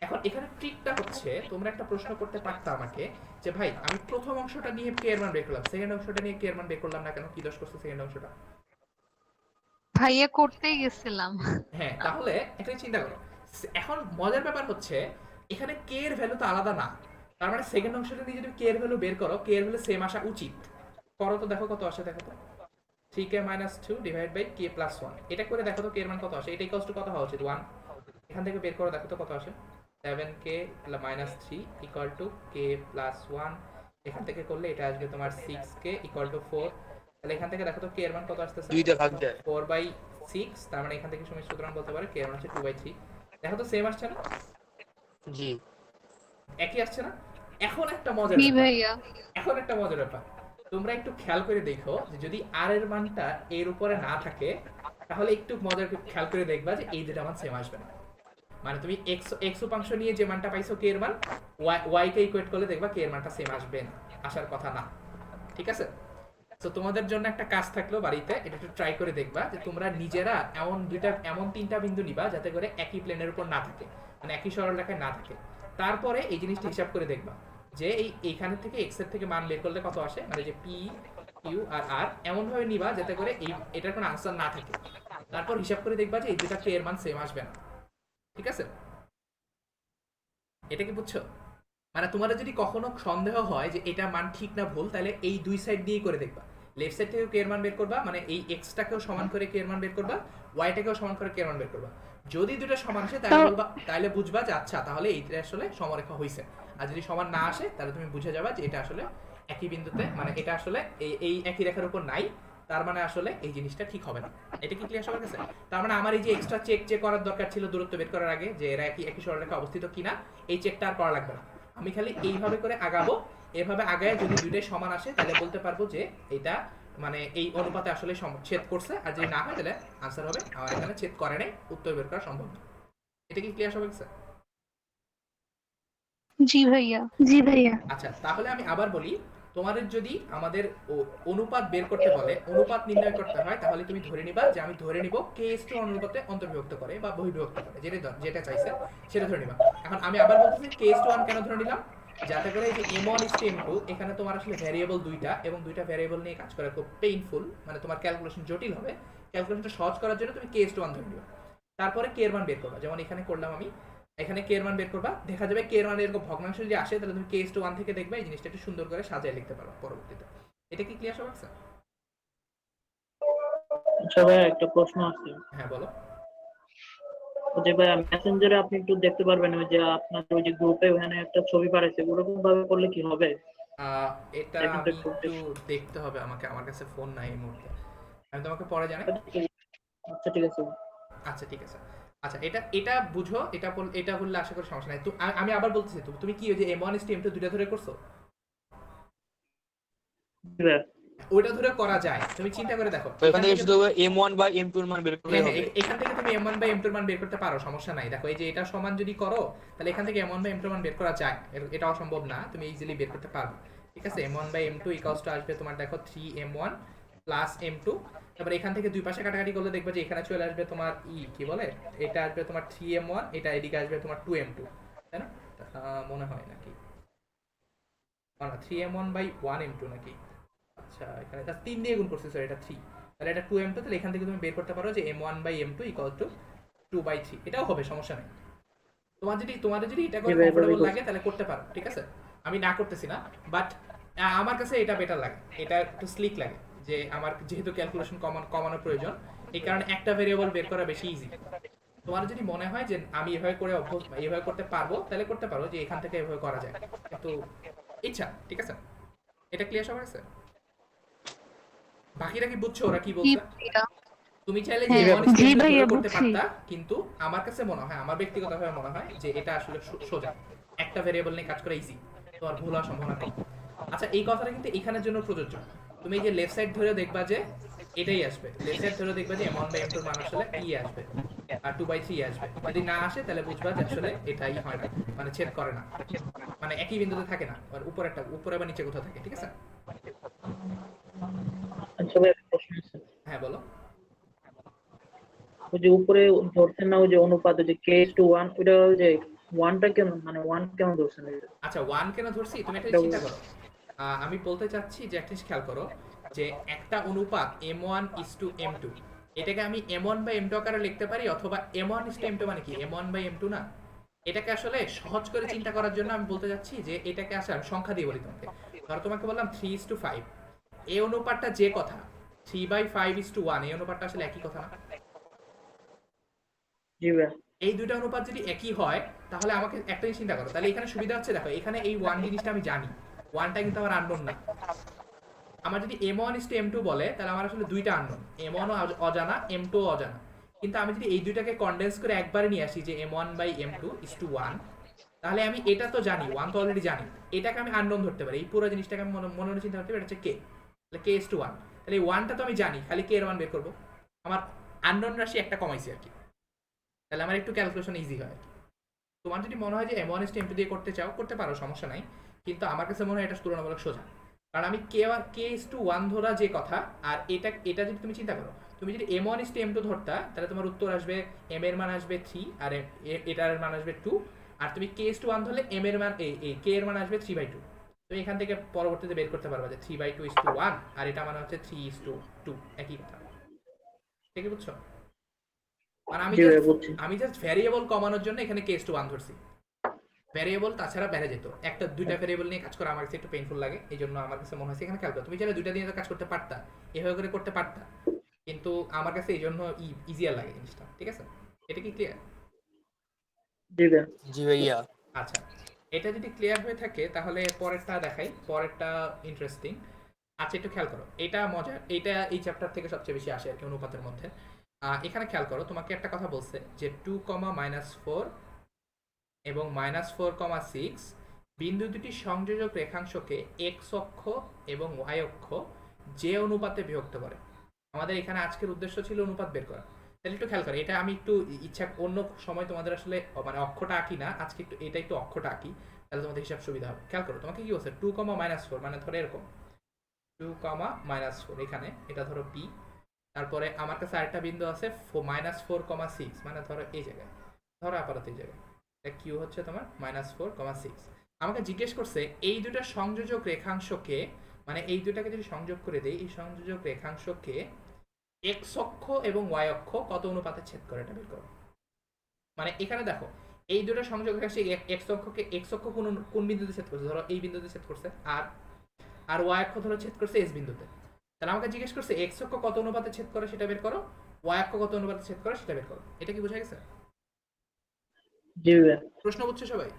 এখন এখানে ট্রিকটা হচ্ছে, তোমরা একটা প্রশ্ন করতে পারতা আমাকে যে ভাই আমি প্রথম অংশটা নিয়ে কে এর মান বের করলাম, সেকেন্ড অংশটা নিয়ে কে এর মান বের করলাম না কেন, কি দোষ করছে সেকেন্ড অংশটা? ভাইয়া করতেই গেছিলাম। হ্যাঁ, তাহলে একটা চিন্তা করো। এখন মজার ব্যাপার হচ্ছে এখানে কে এর ভ্যালু তো আলাদা না, তার মানে সেকেন্ড অংশটা নিয়ে যদি কে এর ভ্যালু বের করো, কে এর ভ্যালু সেম আসা উচিত। করো তো, দেখো কত আসে, দেখো তো 3k - 2 ডিভাইড বাই k + 1, এটা করে দেখো তো কে এর মান কত আসে। এটা ইকুয়ালস টু কত হওয়া উচিত, 1। এখান থেকে বের করো, দেখো তো কত আসে। 7k - 3 ইকুয়াল টু k + 1, এখান থেকে করলে এটা আসবে তোমার 6k ইকুয়াল টু 4। তাহলে এখান থেকে দেখো তো কে এর মান কত আসতেছে, 2 দিয়ে ভাগ যায়। 4/6। তার মানে এখান থেকে তুমি সুতরাং বলতে পারো কে এর মান হচ্ছে 2/3। দেখো তো সেম আসছে না, জি। একই আসছে না? এখন একটা মজার জি ব্যাপার, ভাইয়া। এখন একটা মজার ব্যাপার, তোমরা একটু খেয়াল করে দেখো যে যদি আর এর মানটা এর উপরে না থাকে তাহলে একটু মজার করে খেয়াল করে দেখবা যে এই দুটা মান সেম আসবে না। মানে তুমি এক্স উপাংশ নিয়ে যে মানটা পাইছো কে এর মান, ওয়াই কে ইকুয়েট করলে দেখবা কে এর মানটা সেম আসবে না, আসার কথা না। ঠিক আছে? তো তোমাদের জন্য একটা কাজ থাকলো বাড়িতে, এটা একটু ট্রাই করে দেখবা যে তোমরা নিজেরা এমন 3টা বিন্দু নিবা যাতে করে একই প্লেনের উপর না থাকে, মানে একই সরলরেখায় না থাকে। তারপরে এই জিনিসটা হিসাব করে দেখবা যে এইখানে থেকে এক্স এর থেকে মান বের করলে কত আসে, মানে যে পি কিউ আর আর এমন ভাবে নিবা যাতে করে এটার কোনো আনসার না থাকে। তারপর হিসাব করে দেখবা যে এই দুটা কে এর মান সেম আসবে না। ঠিক আছে? এটা কি বুঝছো? মানে তোমাদের যদি কখনো সন্দেহ হয় যে এটা মান ঠিক না ভুল, তাহলে এই দুই সাইড দিয়েই করে দেখবা। লেফট সাইড থেকেও কে এর মান বের করবা, মানে এই এক্সটাকেও সমান করে কে এর মান বের করবা, ওয়াইটাকেও সমান করে কে এর মান বের করবা। যদি দুটো সমান আসে তাহলে বলবা, তাহলে বুঝবা যে আচ্ছা তাহলে এইটা আসলে সমরেখা হইছে। আর যদি সমান না আসে তাহলে তুমি বুঝে যাবা যে এটা আসলে একই বিন্দুতে, মানে এটা আসলে এই একই রেখার উপর নাই, তার মানে আসলে এই জিনিসটা ঠিক হবে না। এটা কি ক্লিয়ার সবার কাছে? তার মানে আমার এই যে এক্সট্রা চেক করার দরকার ছিল দূরত্ব বের করার আগে যে এরা একই সরলরেখা অবস্থিত কিনা, এই চেকটা আর করা লাগবে না। আমি খালি এইভাবে করে আগাবো, এভাবে আগায় যদি দুইটাই সমান আসে তাহলে বলতে পারবো যে এটা মানে এই অনুপাতে আসলে ছেদ করছে, আর যদি না হয় তাহলে আনসার হবে আমার এখানে ছেদ করে নাই, উত্তর বের করা সম্ভব না। এটা কি ক্লিয়ার সবার কাছে? জি ভাইয়া। জি ভাইয়া। আচ্ছা, তাহলে আমি আবার বলি, তোমাদের যদি আমাদের অনুপাত বের করতে বলে, অনুপাত নির্ণয় করতে হয়, তাহলে তুমি ধরে নিবা যে আমি ধরে নিব k:1 অনুপাতে অন্তর্বিভক্ত করে বা বহির্বিভক্ত করে, যেটা চাইছে সেটা ধরে নিবা। এখন আমি আবার বলতেছি k:1 কেন ধরে নিলাম, যাতে করে এই যে m1:m2 এখানে তোমার আসলে ভ্যারিয়েবল দুইটা, এবং দুইটা ভ্যারিয়েবল নিয়ে কাজ করা খুব পেইনফুল, মানে তোমার ক্যালকুলেশন জটিল হবে। ক্যালকুলেশনটা সহজ করার জন্য তুমি k:1 ধরে নিবা। তারপরে কে এর মান বের করবা, যেমন এখানে করলাম আমি। এখানে কে এর মান বের করবা, দেখা যাবে কে এর মান এরকম ভগ্নাংশ যদি আসে তাহলে তুমি k:1 থেকে দেখবে এই জিনিসটা একটু সুন্দর করে সাজিয়ে লিখতে পারো পরবর্তীতে। এটা কি ক্লিয়ার সবার কাছে? আচ্ছা ভাই, একটা প্রশ্ন আছে। হ্যাঁ বলো। যে ভাই মেসেঞ্জারে আপনি একটু দেখতে পারবেন ওই যে আপনাদের ওই যে গ্রুপে ওখানে একটা ছবি পাঠাইছে, ওরকম ভাবে করলে কি হবে? আহ, এটা দেখেন তো আমি একটু। একটু দেখতে হবে আমাকে, আমার কাছে ফোন নাই এই মুহূর্তে, আমি তোমাকে পরে জানাই। আচ্ছা ঠিক আছে। আচ্ছা ঠিক আছে। আচ্ছা, এটা এটা বুঝো, এটা বললে আশা করি সমস্যা নাই। তো আমি আবার বলতেছি, তুমি কি ওই যে m1:m2 দুইটা ধরে করছো? জি ভাই। ওইটা ধরে করা যায়, তুমি চিন্তা করে দেখো। তো এখান থেকে শুধু m1 বা m2 এর মান বের করলেই হ্যাঁ, হবে। এখান থেকে তুমি m1 বা m2 এর মান বের করতে পারো, সমস্যা নাই। দেখো এই যে এটা সমান যদি করো তাহলে এখান থেকে m1 বা m2 এর মান বের করা যায়, এটা অসম্ভব না, তুমি ইজিলি বের করতে পারবে। ঠিক আছে? m1 বা m2 ইকুয়ালস টু আসবে তোমার দেখো 3m1 প্লাস m2। তারপর এখান থেকে দুই পাশে কাটাকাটি করলে দেখবে যে এখানে চলে আসবে তোমার কি বলে, এটা আসবে তোমার 3m1, এটা এদিকে আসবে তোমার 2m2, তাই না? মনে হয় নাকি না, 3m1/1m2 নাকি? আচ্ছা, এখানে 3 দিয়ে গুণ করছি, স্যার এটা 3, তাহলে এটা 2m2। তাহলে এখান থেকে তুমি বের করতে পারো যে m1/m2 = 2/3, এটাও হবে, সমস্যা নেই। তোমাদের যদি এটা জি করে ভাই, এভাবেই কমফোর্টেবল করছি। লাগে তাহলে করতে পারো, ঠিক আছে? আমি না করতেছি না, বাট আমার কাছে এটা বেটার লাগে, এটা একটু স্লিক লাগে, যে আমার যেহেতু ক্যালকুলেশন কমানোর প্রয়োজন, এই কারণে একটা ভেরিয়েবল বের করা বেশি ইজি। তোমার যদি মনে হয় যে আমি এভাবে করে এভাবে করতে পারবো, তাহলে করতে পারো, যে এখান থেকে এভাবে করা যায়, কিন্তু ইচ্ছা, ঠিক আছে? এটা ক্লিয়ার সবার কাছে? বাকিরা কি বুঝছো ওরা কি জি বলছে? ভাইয়া। তুমি চাইলে যে হ্যাঁ, এমন জি স্টেপ ভাইয়া, ধরে করতে বুঝছি। পারতা, কিন্তু আমার কাছে মনে হয়, আমার ব্যক্তিগতভাবে মনে হয় যে এটা আসলে সোজা, একটা ভেরিয়েবল নিয়ে কাজ করা ইজি, তোমার ভুল হওয়ার সম্ভাবনা নেই। আচ্ছা, এই কথাটা কিন্তু এখানের জন্য প্রযোজ্য। তুমি এই যে লেফট সাইড ধরে দেখবা যে এটাই আসবে, লেফট সাইড ধরে দেখবা যে m1 বাই m2 এর মান আসলে p আসবে, আর 2/3 আসবে। যদি না আসে তাহলে বুঝবা যে আসলে এটাই হয় না, মানে ছেদ করে না, মানে একই বিন্দুতে থাকে না, আর উপরে বা নিচে কোথাও থাকে, ঠিক আছে? আচ্ছা ভাই, একটা প্রশ্ন আছে। হ্যাঁ বলো। ওই যে উপরে ধরছেন না, ওই যে অনুপাত, ওই যে k:1, ওইটা ওই যে ওয়ানটা কেন, মানে ওয়ান কেন ধরছেন এটা? আচ্ছা, ওয়ান কেন ধরছি তুমি একটা এটা চিন্তা করো। আমি বলতে চাচ্ছি যে একটা জিনিস খেয়াল করো, যে একটা অনুপাত m1:m2, এটাকে আমি m1/m2 আকারে লিখতে পারি, অথবা m1:m2 মানে কি m1/m2 না? এটাকে আসলে সহজ করে চিন্তা করার জন্য আমি বলতে চাচ্ছি যে এটাকে আসলে আমি সংখ্যা দিয়ে বলি তোমাকে। ধরো তোমাকে বললাম 3:5, এই অনুপাতটা যে কথা 3/5:1, এই অনুপাতটা আসলে একই কথা না? জি ভাই। এই দুইটা অনুপাত যদি একই হয়, তাহলে আমাকে একটা জিনিস চিন্তা করো, তাহলে এখানে সুবিধা হচ্ছে, দেখো এখানে এই ওয়ান জিনিসটা আমি জানি, ওয়ানটা কিন্তু আমার আননোন না। আমার যদি m1:m2 বলে, তাহলে আমার আসলে দুইটা আননোন, m1 অজানা, m2 অজানা। কিন্তু আমি যদি এই দুইটাকে কনডেন্স করে একবারে নিয়ে আসি, যে m1/m2:1, তাহলে আমি এটা তো জানি, ওয়ান তো অলরেডি জানি, এটাকে আমি আননোন ধরতে পারি, এই পুরো জিনিসটাকে আমি মনে মনে চিন্তা করতে পারি, এটা হচ্ছে কে, তাহলে k:1, তাহলে এই ওয়ানটা তো আমি জানি, খালি কে এর মান বের করবো, আমার আননোন রাশি একটা কমাইছি আর কি, তাহলে আমার একটু ক্যালকুলেশন ইজি হয় আর কি। তোমার যদি মনে হয় যে m1:m2 দিয়ে করতে চাও, করতে পারো, সমস্যা নাই, কিন্তু আমার কাছে মনে হয় এটা তুলনামূলক সোজা, কারণ আমি k:1 ধরা যে কথা, আর এটা এটা যদি তুমি চিন্তা করো, তুমি যদি m1:m2 ধরতা, তাহলে তোমার উত্তর আসবে m এর মান আসবে 3, আর এটার মান আসবে 2, আর তুমি k:1 ধরলে m এর মান k এর মান আসবে 3/2। তুমি এখান থেকে পরবর্তীতে বের করতে পারবা যে 3/2:1, আর এটা মানে হচ্ছে 3:2, একই কথা, ঠিক আছে? বুঝছো? মানে জি ভাই, বুঝছি। আমি জাস্ট ভ্যারিয়েবল কমানোর জন্য এখানে k:1 ধরছি, ভ্যারিয়েবল তাছাড়া বেড়ে যেত, একটা দুইটা ভ্যারিয়েবল নিয়ে কাজ করা আমার কাছে একটু পেইনফুল লাগে, এই জন্য আমার কাছে মনে হয়েছে এখানে খেয়াল করো, তুমি চাইলে দুইটা দিয়ে কাজ করতে পারতা, এভাবে করে করতে পারতা, কিন্তু আমার কাছে এই জন্য ইজিয়ার লাগে জিনিসটা, ঠিক আছে? এটা কি ক্লিয়ার? জি ভাই। জি ভাইয়া। আচ্ছা, এটা যদি ক্লিয়ার হয়ে থাকে তাহলে পরেরটা দেখাই, পরেরটা ইন্টারেস্টিং। আচ্ছা, একটু খেয়াল করো, এটা মজার, এটা এই চ্যাপ্টার থেকে সবচেয়ে বেশি আসে আর কি অনুপাতের মধ্যে। এখানে খেয়াল করো, তোমাকে একটা কথা বলছে যে 2, এবং -4,6 বিন্দু দুটি সংযোজক রেখাংশকে এক্স অক্ষ এবং ওয়াই অক্ষ যে অনুপাতে বিভক্ত করে। আমাদের এখানে আজকের উদ্দেশ্য ছিল অনুপাত বের করা, তাহলে একটু খেয়াল করো, এটা আমি একটু ইচ্ছা অন্য সময় তোমাদের আসলে মানে অক্ষটা আঁকি না, আজকে একটু এটা একটু অক্ষটা আঁকি, তাহলে তোমাদের হিসাব সুবিধা হবে। খেয়াল করো, তোমাকে কি বলছে 2, মানে ধরো এরকম 2, এখানে এটা ধরো পি, তারপরে আমার কাছে আরেকটা বিন্দু আছে -4,6, মানে ধরো এই জায়গায়, ধরো আপাতত এই জায়গায় কিউ হচ্ছে তোমার -4,6। আমাকে জিজ্ঞেস করছে এই দুটো সংযোজক রেখাংশকে, মানে এই দুটাকে যদি সংযোগ করে দেই, এই সংযোজক রেখাংশকে এক্স অক্ষ এবং ওয়াই অক্ষ কত অনুপাতে ছেদ করে, এটা বের করো। মানে এখানে দেখো, এই দুটো সংযোগ রেখাংশ এক্স অক্ষ কোন বিন্দুতে ছেদ করছে, ধরো এই বিন্দুতে ছেদ করছে, আর ওয়াই অক্ষ ধরো ছেদ করছে এস বিন্দুতে। তাহলে আমাকে জিজ্ঞেস করছে এক্স অক্ষ কত অনুপাতে ছেদ করে সেটা বের করো, ওয়াই অক্ষ কত অনুপাতে ছেদ করে সেটা বের করো। এটা কি বোঝা গেছে? জি ভাই। প্রশ্ন বুঝছো সবাই?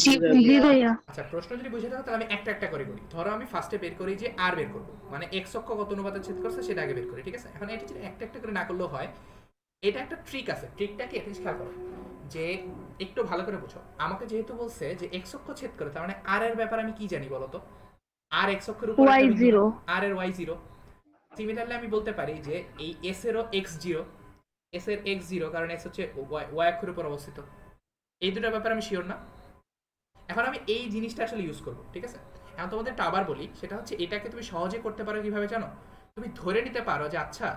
জি জি জি ভাইয়া। ভাইয়া। আচ্ছা, প্রশ্ন যদি বুঝে থাকো তাহলে আমি একটা একটা করে করি। ধরো আমি ফার্স্টে বের করি যে আর বের করবো, মানে এক্স অক্ষ কত অনুপাতে ছেদ করছে সেটা আগে বের করি, ঠিক আছে? এখন এটা যদি একটা একটা করে না করলেও হয়, এটা একটা ট্রিক আছে, ট্রিকটা কি একটা খেয়াল করো, যে একটু ভালো করে বুঝো। আমাকে যেহেতু বলছে যে এক্স অক্ষ ছেদ করে, তার মানে আর এর ব্যাপারে আমি কি জানি বলো তো? আর এক্স অক্ষের উপর একটা বিন্দু, Y0। আর এর y0। সিমিলারলি আমি বলতে পারি যে এই এস এরও x0, এস এর x0, কারণ এস হচ্ছে ওয়াই অক্ষের উপর অবস্থিত। এই দুটো ব্যাপারে আমি শিওর না। এখন আমি এই জিনিসটা আসলে ইউজ করবো, ঠিক আছে? এখন তোমাদের একটা আবার বলি, সেটা হচ্ছে এটাকে তুমি সহজে করতে পারো কিভাবে জানো? তুমি ধরে নিতে পারো যে আচ্ছা,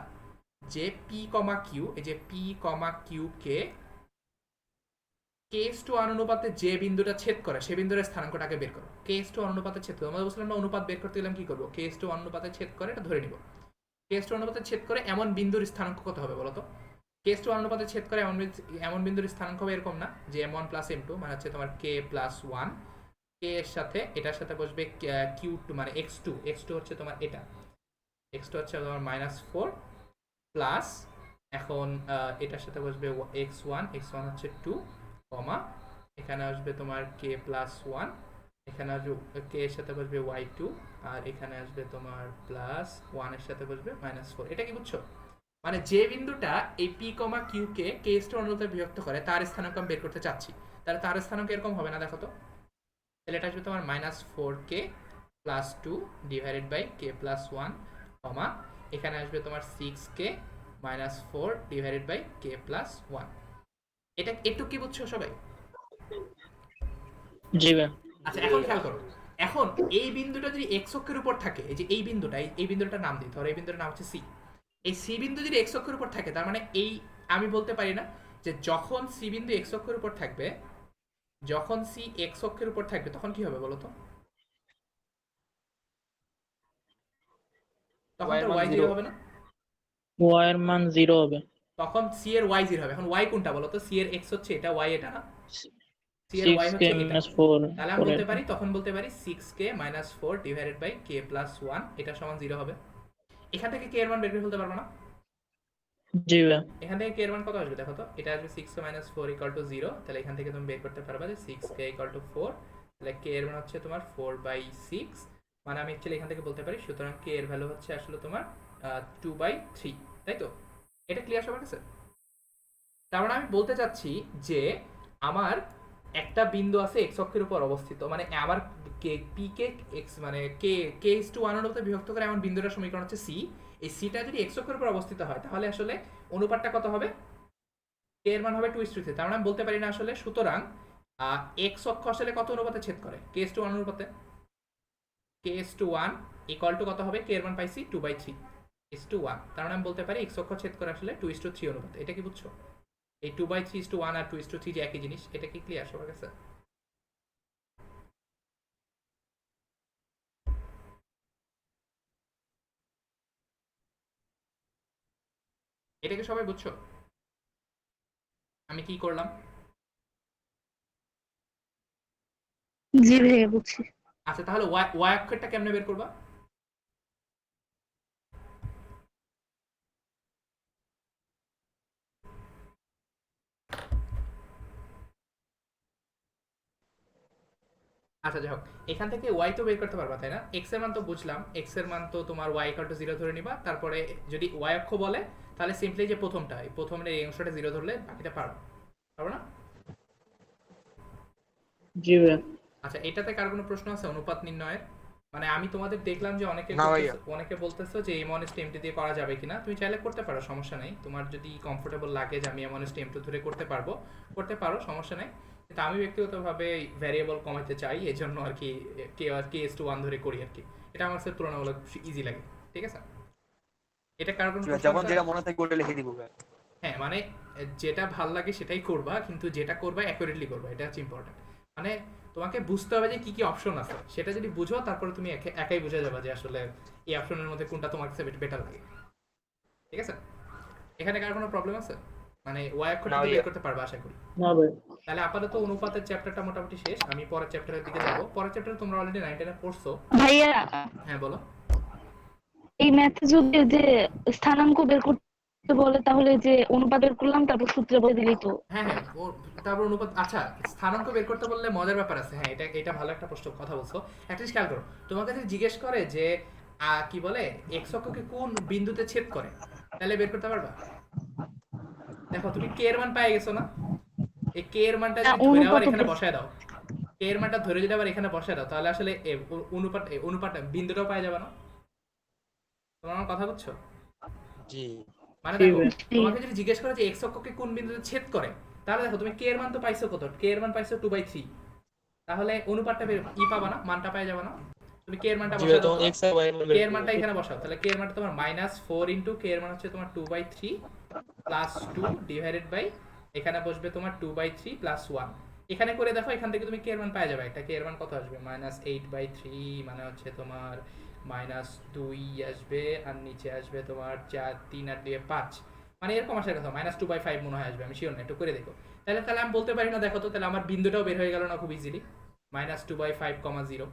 যে পি কমা কিউ, এই যে পি কমা কিউ কে k:1 অনুপাতে যে বিন্দুটা ছেদ করে সেই বিন্দুর স্থানাঙ্কটাকে বের করো। k:1 অনুপাতে ছেদ করে, আমরা বলছিলাম না অনুপাত বের করতে গেলাম কি করবো, k:1 অনুপাতে ছেদ করে এটা ধরে নিব। k:1 অনুপাতে ছেদ করে এমন বিন্দুর স্থানাঙ্ক কত হবে বলো তো? কেস টু অনুপাতে ছেদ করে এমন বিন্দুর স্থানাঙ্ক হবে এরকম না যে m1 প্লাস m2 মানে হচ্ছে তোমার k প্লাস 1, কে এর সাথে এটার সাথে বসবে q2 মানে x2 হচ্ছে তোমার এটা, x2 হচ্ছে তোমার -4 প্লাস এখন এটার সাথে বসবে x1 হচ্ছে 2 কমা এখানে আসবে তোমার k প্লাস 1, এখানে আসবে k এর সাথে বসবে y2 আর এখানে আসবে তোমার প্লাস 1 এর সাথে বসবে -4। এটা কি বুঝছো? মানে যে বিন্দুটা এই p, q কে k অনুপাতে বিভক্ত করে তার স্থানাঙ্ক আমি বের করতে চাচ্ছি, তাহলে তার স্থানাঙ্ক এরকম হবে না, দেখো তো। তাহলে এটা আসবে তোমার -4k plus 2 divided by k plus 1 comma এখানে আসবে তোমার 6k minus 4 divided by k plus 1। এটা একটু কি বুঝছো সবাই? জি ভাই। আচ্ছা এখন খেয়াল করো, এখন এই বিন্দুটা যদি x অক্ষের উপর থাকে, এই যে এই বিন্দুটার নাম দিই, ধরো এই বিন্দুটার নাম হচ্ছে c, এই c বিন্দু যদি x অক্ষের উপর থাকে তার মানে এই আমি বলতে পারি না যে যখন c বিন্দু x অক্ষের উপর থাকবে, যখন c x অক্ষের উপর থাকবে তখন কি হবে বলো তো? তখন তার y 0 হবে না? y এর মান 0 হবে। তখন c এর y 0 হবে। এখন y কোনটা বলো তো? c এর x হচ্ছে এটা, y এটা না, c এর y 6k হচ্ছে এটা। minus 4 তাহলে আমি বলতে পারি, তখন বলতে পারি 6k minus 4 divided by k plus 1 এটা সমান 0 হবে। এখান থেকে k এর মান বের করে ফেলতে পারবো না? জি ভাই। এখান থেকে k এর মান কত আসবে দেখো তো, এটা আসবে 6k minus 4 equal to 0, তাহলে এখান থেকে তুমি বের করতে পারবা যে 6k equal to 4, তাহলে k এর মান হচ্ছে তোমার 4/6, মানে আমি অ্যাকচুয়ালি এখান থেকে বলতে পারি সুতরাং k এর ভ্যালু হচ্ছে আসলে তোমার 2/3, তাই তো? এটা ক্লিয়ার সবার কাছে? তার মানে আমি বলতে চাচ্ছি যে আমার একটা বিন্দু আছে x অক্ষের উপর অবস্থিত, মানে আমার p কে x মানে k is to 1 এর মধ্যে বিভক্ত করে এমন বিন্দুটার সমীকরণ হচ্ছে c। এই c টা যদি x অক্ষের উপর অবস্থিত হয় তাহলে আসলে অনুপাতটা কত হবে? k এর মান হবে 2:3। তার মানে আমি বলতে পারি না আসলে, সুতরাং x অক্ষ আসলে কত অনুপাতে ছেদ করে? k is to 1 অনুপাতে। k is to 1 equal to কত হবে? k এর মান পাইছি 2/3 is to 1, তার মানে আমি বলতে পারি x অক্ষ ছেদ করে আসলে 2:3 অনুপাতে। এটা কি বুঝছো? এই 2/3:1 আর 2:3 যে একই জিনিস, এটা কি ক্লিয়ার সবার কাছে? এটা কি সবাই বুঝছো আমি কি করলাম? জি ভাইয়া বুঝছি। আচ্ছা তাহলে y অক্ষরটা কেমনে বের করবা? আচ্ছা যাই হোক, এখান থেকে y তো বের করতে পারবা তাই না? x এর মান তো বুঝলাম, x এর মান তো তোমার y equal to 0 ধরে নিবা, তারপরে যদি y অক্ষ বলে তাহলে সিম্পলি যে প্রথমটা, এই প্রথমের এই অংশটা 0 ধরলে বাকিটা পারবো না? জি ভাই। আচ্ছা এটাতে কার কোনো প্রশ্ন আছে অনুপাত নির্ণয়ের? মানে আমি তোমাদের দেখলাম যে না ভাইয়া। অনেকে বলতেছো যে m1 m2 দিয়ে করা যাবে কিনা, তুমি চাইলে করতে পারো, সমস্যা নেই। তোমার যদি কমফোর্টেবল লাগে যে আমি m1 m2 ধরে করতে পারো, সমস্যা নেই। কিন্তু আমি ব্যক্তিগতভাবে ভ্যারিয়েবল কমাতে চাই, এজন্য আর কি k1 ধরে করি আর কি, এটা আমার কাছে তুলনামূলক ইজি লাগে। ঠিক আছে, এটা কার কোনো প্রশ্ন যখন আছে? যেটা মনে থাকে ওটা লিখে দিব ভাই। হ্যাঁ মানে যেটা ভাল লাগে সেটাই করবা, কিন্তু যেটা করবা অ্যাকুরেটলি করবা, এটা হচ্ছে ইম্পর্টেন্ট। মানে তোমাকে বুঝতে হবে যে কি কি অপশন আছে, সেটা যদি বুঝো তারপরে তুমি একাই বুঝে যাবে যে আসলে এই অপশনের মধ্যে কোনটা তোমার কাছে বেটার লাগে। ঠিক আছে, এখানে কার কোনো প্রবলেম আছে? মানে ওয়াই অক্ষরটা না বের ভাইয়া। করতে পারবে আশা করি। না ভাই। তাহলে আপাতত অনুপাতের চ্যাপ্টারটা মোটামুটি শেষ, আমি পরের চ্যাপ্টারের দিকে যাব। পরের চ্যাপ্টারে তোমরা অলরেডি 9 10 পড়ছো। ভাইয়া হ্যাঁ বলো। এই ম্যাথে যদি যে স্থানাঙ্ক বের করতে বলে তাহলে যে অনুপাত বের করলাম তারপর সূত্রে বলে দিলেই তো। হ্যাঁ হ্যাঁ তারপর অনুপাত, আচ্ছা স্থানাঙ্ক বের করতে বললে মজার ব্যাপার আছে। হ্যাঁ এটা ভালো একটা প্রশ্ন কথা বলছো। একটা জিনিস খেয়াল করো, তোমাকে যদি জিজ্ঞেস করে যে কি বলে x অক্ষকে কোন বিন্দুতে ছেদ করে, তাহলে বের করতে পারবা? দেখো তুমি k এর মান পেয়ে গেছো না, এই k এর মানটা যদি ধরে আবার অনুপাত এখানে বসায় দাও, k এর মানটা ধরে যদি আবার এখানে বসায় দাও তাহলে আসলে অনুপাত বিন্দুটাও পাওয়া যাবে না? তোমার আমার কথা বুঝছো? জি। মানে জি দেখো, ভাই। তোমাকে যদি জিজ্ঞেস করে যে x অক্ষকে কোন বিন্দুতে ছেদ করে, তাহলে দেখো তুমি k এর মান তো পাইছো কত? k এর মান পাইছো 2/3, তাহলে অনুপাতটা পাবা না, মানটা পাওয়া যাবে না? তুমি k এর মানটা জি বসাও ভাই, তখন তো, x আর y এর মান k বের এর মানটা করব। এখানে বসাও, তাহলে k এর মানটা তোমার -4 k এর মান হচ্ছে তোমার 2/3 প্লাস 2 ডিভাইডেড বাই এখানে বসবে তোমার 2/3 প্লাস 1। এখানে করে দেখো, এখান থেকে তুমি k এর মান পাওয়া যাবে। একটা k এর মান কত আসবে? -8/3 মানে হচ্ছে তোমার -2 আসবে, আর নিচে আসবে তোমার 4 3 আর 2 5, মানে এরকম আসার কথা -2/5 মনে হয় আসবে, আমি শিওর না, একটু করে দেখো। তাহলে আমি বলতে পারি না, দেখো তো, তাহলে আমার বিন্দুটাও বের হয়ে গেল না খুব ইজিলি, -2/5, 0।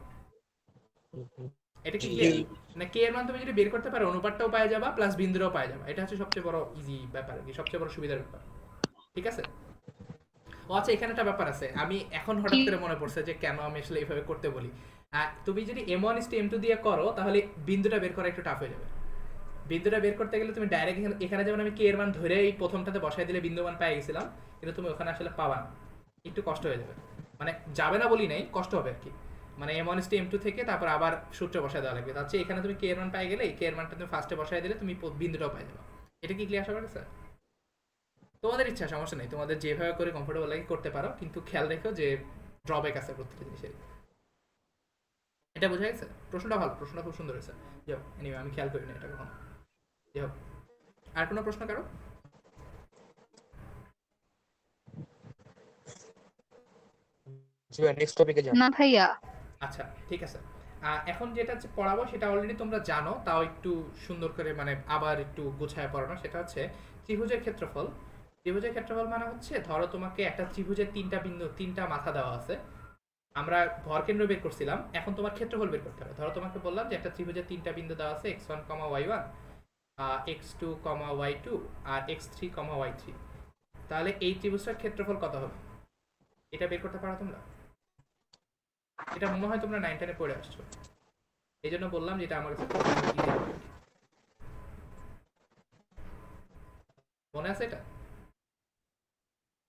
এটা কি জি। ক্লিয়ার? মানে কে এর মান তুমি যদি বের করতে পারো, অনুপাতটাও পাওয়া যাবা প্লাস বিন্দুটাও পাওয়া যাবে, এটা হচ্ছে সবচেয়ে বড় ইজি ব্যাপার আর কি, সবচেয়ে বড় সুবিধার ব্যাপার, ঠিক আছে? ও আচ্ছা, এখানে একটা ব্যাপার আছে, আমি এখন হঠাৎ করে মনে পড়ছে যে কেন আমি আসলে এইভাবে করতে বলি। তুমি যদি m1:m2 দিয়ে করো তাহলে বিন্দুটা বের করা একটু টাফ হয়ে যাবে। বিন্দুটা বের করতে গেলে তুমি ডাইরেক্ট এখানে যেমন আমি কে এর মান ধরে এই প্রথমটাতে বসাই দিলে বিন্দু মান পেয়ে গেছিলাম, কিন্তু তুমি ওখানে আসলে পাবা না, একটু কষ্ট হয়ে যাবে। মানে যাবে না বলি নাই, কষ্ট হবে আর কি। মানে m1:m2 থেকে তারপর আবার সূত্র বসায় দেওয়া লাগবে, তার চেয়ে এখানে তুমি কে এর মান পেয়ে গেলে এই কে এর মানটা তুমি ফার্স্টে বসাই দিলে তুমি বিন্দুটাও পাই যাবে। এটা কি ক্লিয়ার সবার কাছে? তোমাদের ইচ্ছা, সমস্যা নেই, তোমাদের যেভাবে করে কমফোর্টেবল লাগে করতে পারো, কিন্তু খেয়াল রেখো যে ড্রব্যাক আছে প্রত্যেকটা জিনিসের। এটা বোঝা গেছে? প্রশ্নটা ভালো, প্রশ্নটা খুব সুন্দর হয়েছে। যাও, এনিওয়ে আমি খেয়াল করি না এটা কখনো। যাই হোক, আর কোনো প্রশ্ন কারো? জি ভাই, নেক্সট টপিকে যান। না ভাইয়া। আচ্ছা, ঠিক আছে। এখন যেটা পড়াবো সেটা অলরেডি তোমরা জানো, তাও একটু সুন্দর করে মানে আবার একটু গুছায় পড়ানো। সেটা হচ্ছে ত্রিভুজের ক্ষেত্রফল। ত্রিভুজের ক্ষেত্রফল মানে হচ্ছে, ধরো তোমাকে একটা ত্রিভুজের তিনটা মাথা দেওয়া আছে, আমরা ভরকেন্দ্র বের করছিলাম, এখন তোমার ক্ষেত্রফল বের করতে হবে। ধরো তোমাকে বললাম যে একটা ত্রিভুজের তিনটা বিন্দু দেওয়া আছে, x1, y1, x2, y2 আর x3, y3। তাহলে এই ত্রিভুজটার ক্ষেত্রফল কত হবে এটা বের করতে পারো তোমরা? এটা মনে হয় তোমরা 9 10 পড়ে আসছো, এই জন্য বললাম যে এটা আমার কাছে খুব easy হবে। মনে আছে এটা?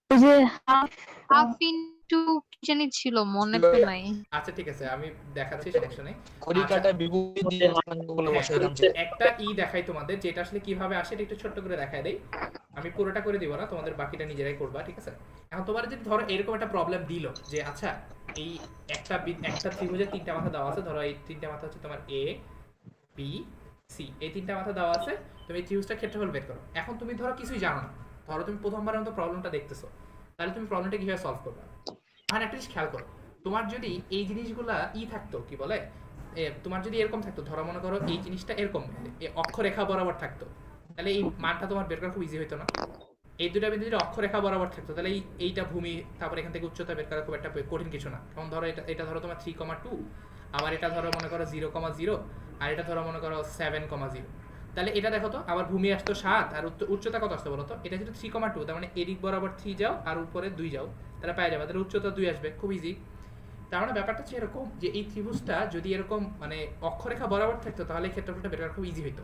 ওই যে হাফ ইনটু কি জানি ছিল, মনে তো নাই। আচ্ছা ঠিক আছে, আমি দেখাচ্ছি, সমস্যা নেই। ঘড়ি কাটা বিপরীত দিয়ে স্থানাঙ্কগুলো বসাই দিলাম। একটা দেখাই তোমাদের, যেটা আসলে কিভাবে আসে এটা একটু ছোট্ট করে দেখাই দেই। আমি পুরোটা করে দিব না, তোমাদের বাকিটা নিজেরাই করবা, ঠিক আছে? এখন তোমার যদি ধরো এরকম একটা প্রবলেম দিল যে আচ্ছা এই একটা ত্রিভুজের তিনটা মাথা দেওয়া আছে, ধরো এই তিনটা মাথা হচ্ছে তোমার এ বি সি, এই তিনটা মাথা দেওয়া আছে, তুমি এই ত্রিভুজটার ক্ষেত্রফল বের করো। এখন তুমি ধরো কিছুই জানো না, ধরো তুমি প্রথমবারের মতো প্রবলেমটা দেখতেছো, তাহলে তুমি প্রবলেমটা কিভাবে সলভ করবে? এখন একটা জিনিস খেয়াল করো, তোমার যদি এই জিনিসগুলা থাকতো, কি বলে, তোমার যদি এরকম থাকতো, ধরো মনে করো এই জিনিসটা এরকম অক্ষরেখা বরাবর থাকতো, তাহলে এই মানটা তোমার বের করা খুব ইজি হতো না? এই দুটা বিন্দু যদি অক্ষরেখা বরাবর থাকতো, তাহলে এইটা ভূমি, তারপর এখান থেকে উচ্চতা বের করা খুব একটা কঠিন কিছু না। কারণ ধরো এটা ধরো তোমার 3,2, আবার এটা ধরো মনে করো 0,0, আর এটা ধরো মনে করো 7,0। তাহলে এটা দেখো তো, আবার ভূমি আসতো 7 আর উচ্চতা কত আসতো বলো তো? এটা যদি 3,2, তার মানে এদিক বরাবর 3 যাও আর উপরে 2 যাও, তাহলে পাওয়া যাবে, তাহলে উচ্চতা 2 আসবে, খুব ইজি। তার মানে ব্যাপারটা হচ্ছে এরকম যে এই ত্রিভুজটা যদি এরকম মানে অক্ষরেখা বরাবর থাকতো, তাহলে ক্ষেত্রফলটা বের করা খুব ইজি হতো।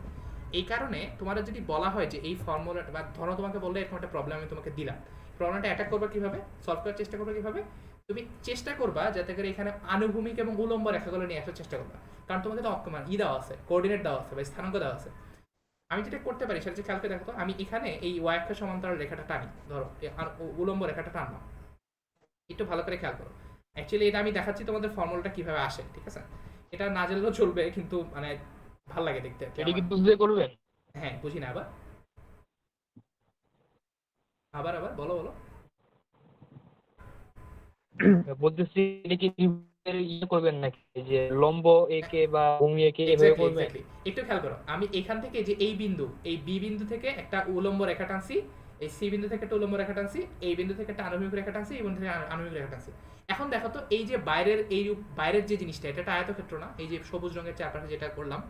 এই কারণে তোমার যদি বলা হয় যে এই ফর্মুলাটা, বা ধরো তোমাকে বললে এরকম একটা প্রবলেম আমি তোমাকে দিলাম, প্রবলেমটা অ্যাটাক করবা কিভাবে, সলভ করার চেষ্টা করবে কিভাবে? তুমি চেষ্টা করবা যাতে করে এখানে আনুভূমিক এবং উলম্ব রেখাগুলো নিয়ে আসার চেষ্টা করবা, কারণ তোমাকে তো অক্ষমান দেওয়া আছে, কোঅর্ডিনেট দেওয়া আছে বা স্থানাঙ্ক দেওয়া আছে। আমি যেটা করতে পারি সেটা হচ্ছে, খেয়াল করে দেখো তো, আমি এখানে এই ওয়াই অক্ষ সমান্তরাল রেখাটা টানি, ধরো উলম্ব রেখাটা টানলাম, একটু ভালো করে খেয়াল করো। অ্যাকচুয়ালি এটা আমি দেখাচ্ছি তোমাদের ফর্মুলাটা কিভাবে আসে, ঠিক আছে? এটা না জানলেও চলবে, কিন্তু মানে ভালো লাগে দেখতে। এটা কি বুঝতে করবেন? হ্যাঁ, বুঝি না, আবার আবার আবার বলো বলো। বলতেছি এটা কি ত্রিভুজের করবেন নাকি, যে লম্ব একে বা ভূমি একে এভাবে করবেন? একটু খেয়াল করো, আমি এখান থেকে যে এই বিন্দু, এই বি বিন্দু থেকে একটা উলম্ব রেখা টানছি, এই সি বিন্দু থেকে একটা উলম্ব রেখা টানছি, এই বিন্দু থেকে একটা আনুভূমিক রেখা টানছি, এই বিন্দু থেকে আনুভূমিক রেখা টানছি। এখন দেখো তো, এই যে বাইরের যে জিনিসটা, এটা আয়তক্ষেত্র না? এই যে সবুজ রঙের চারপাশে যেটা করলাম,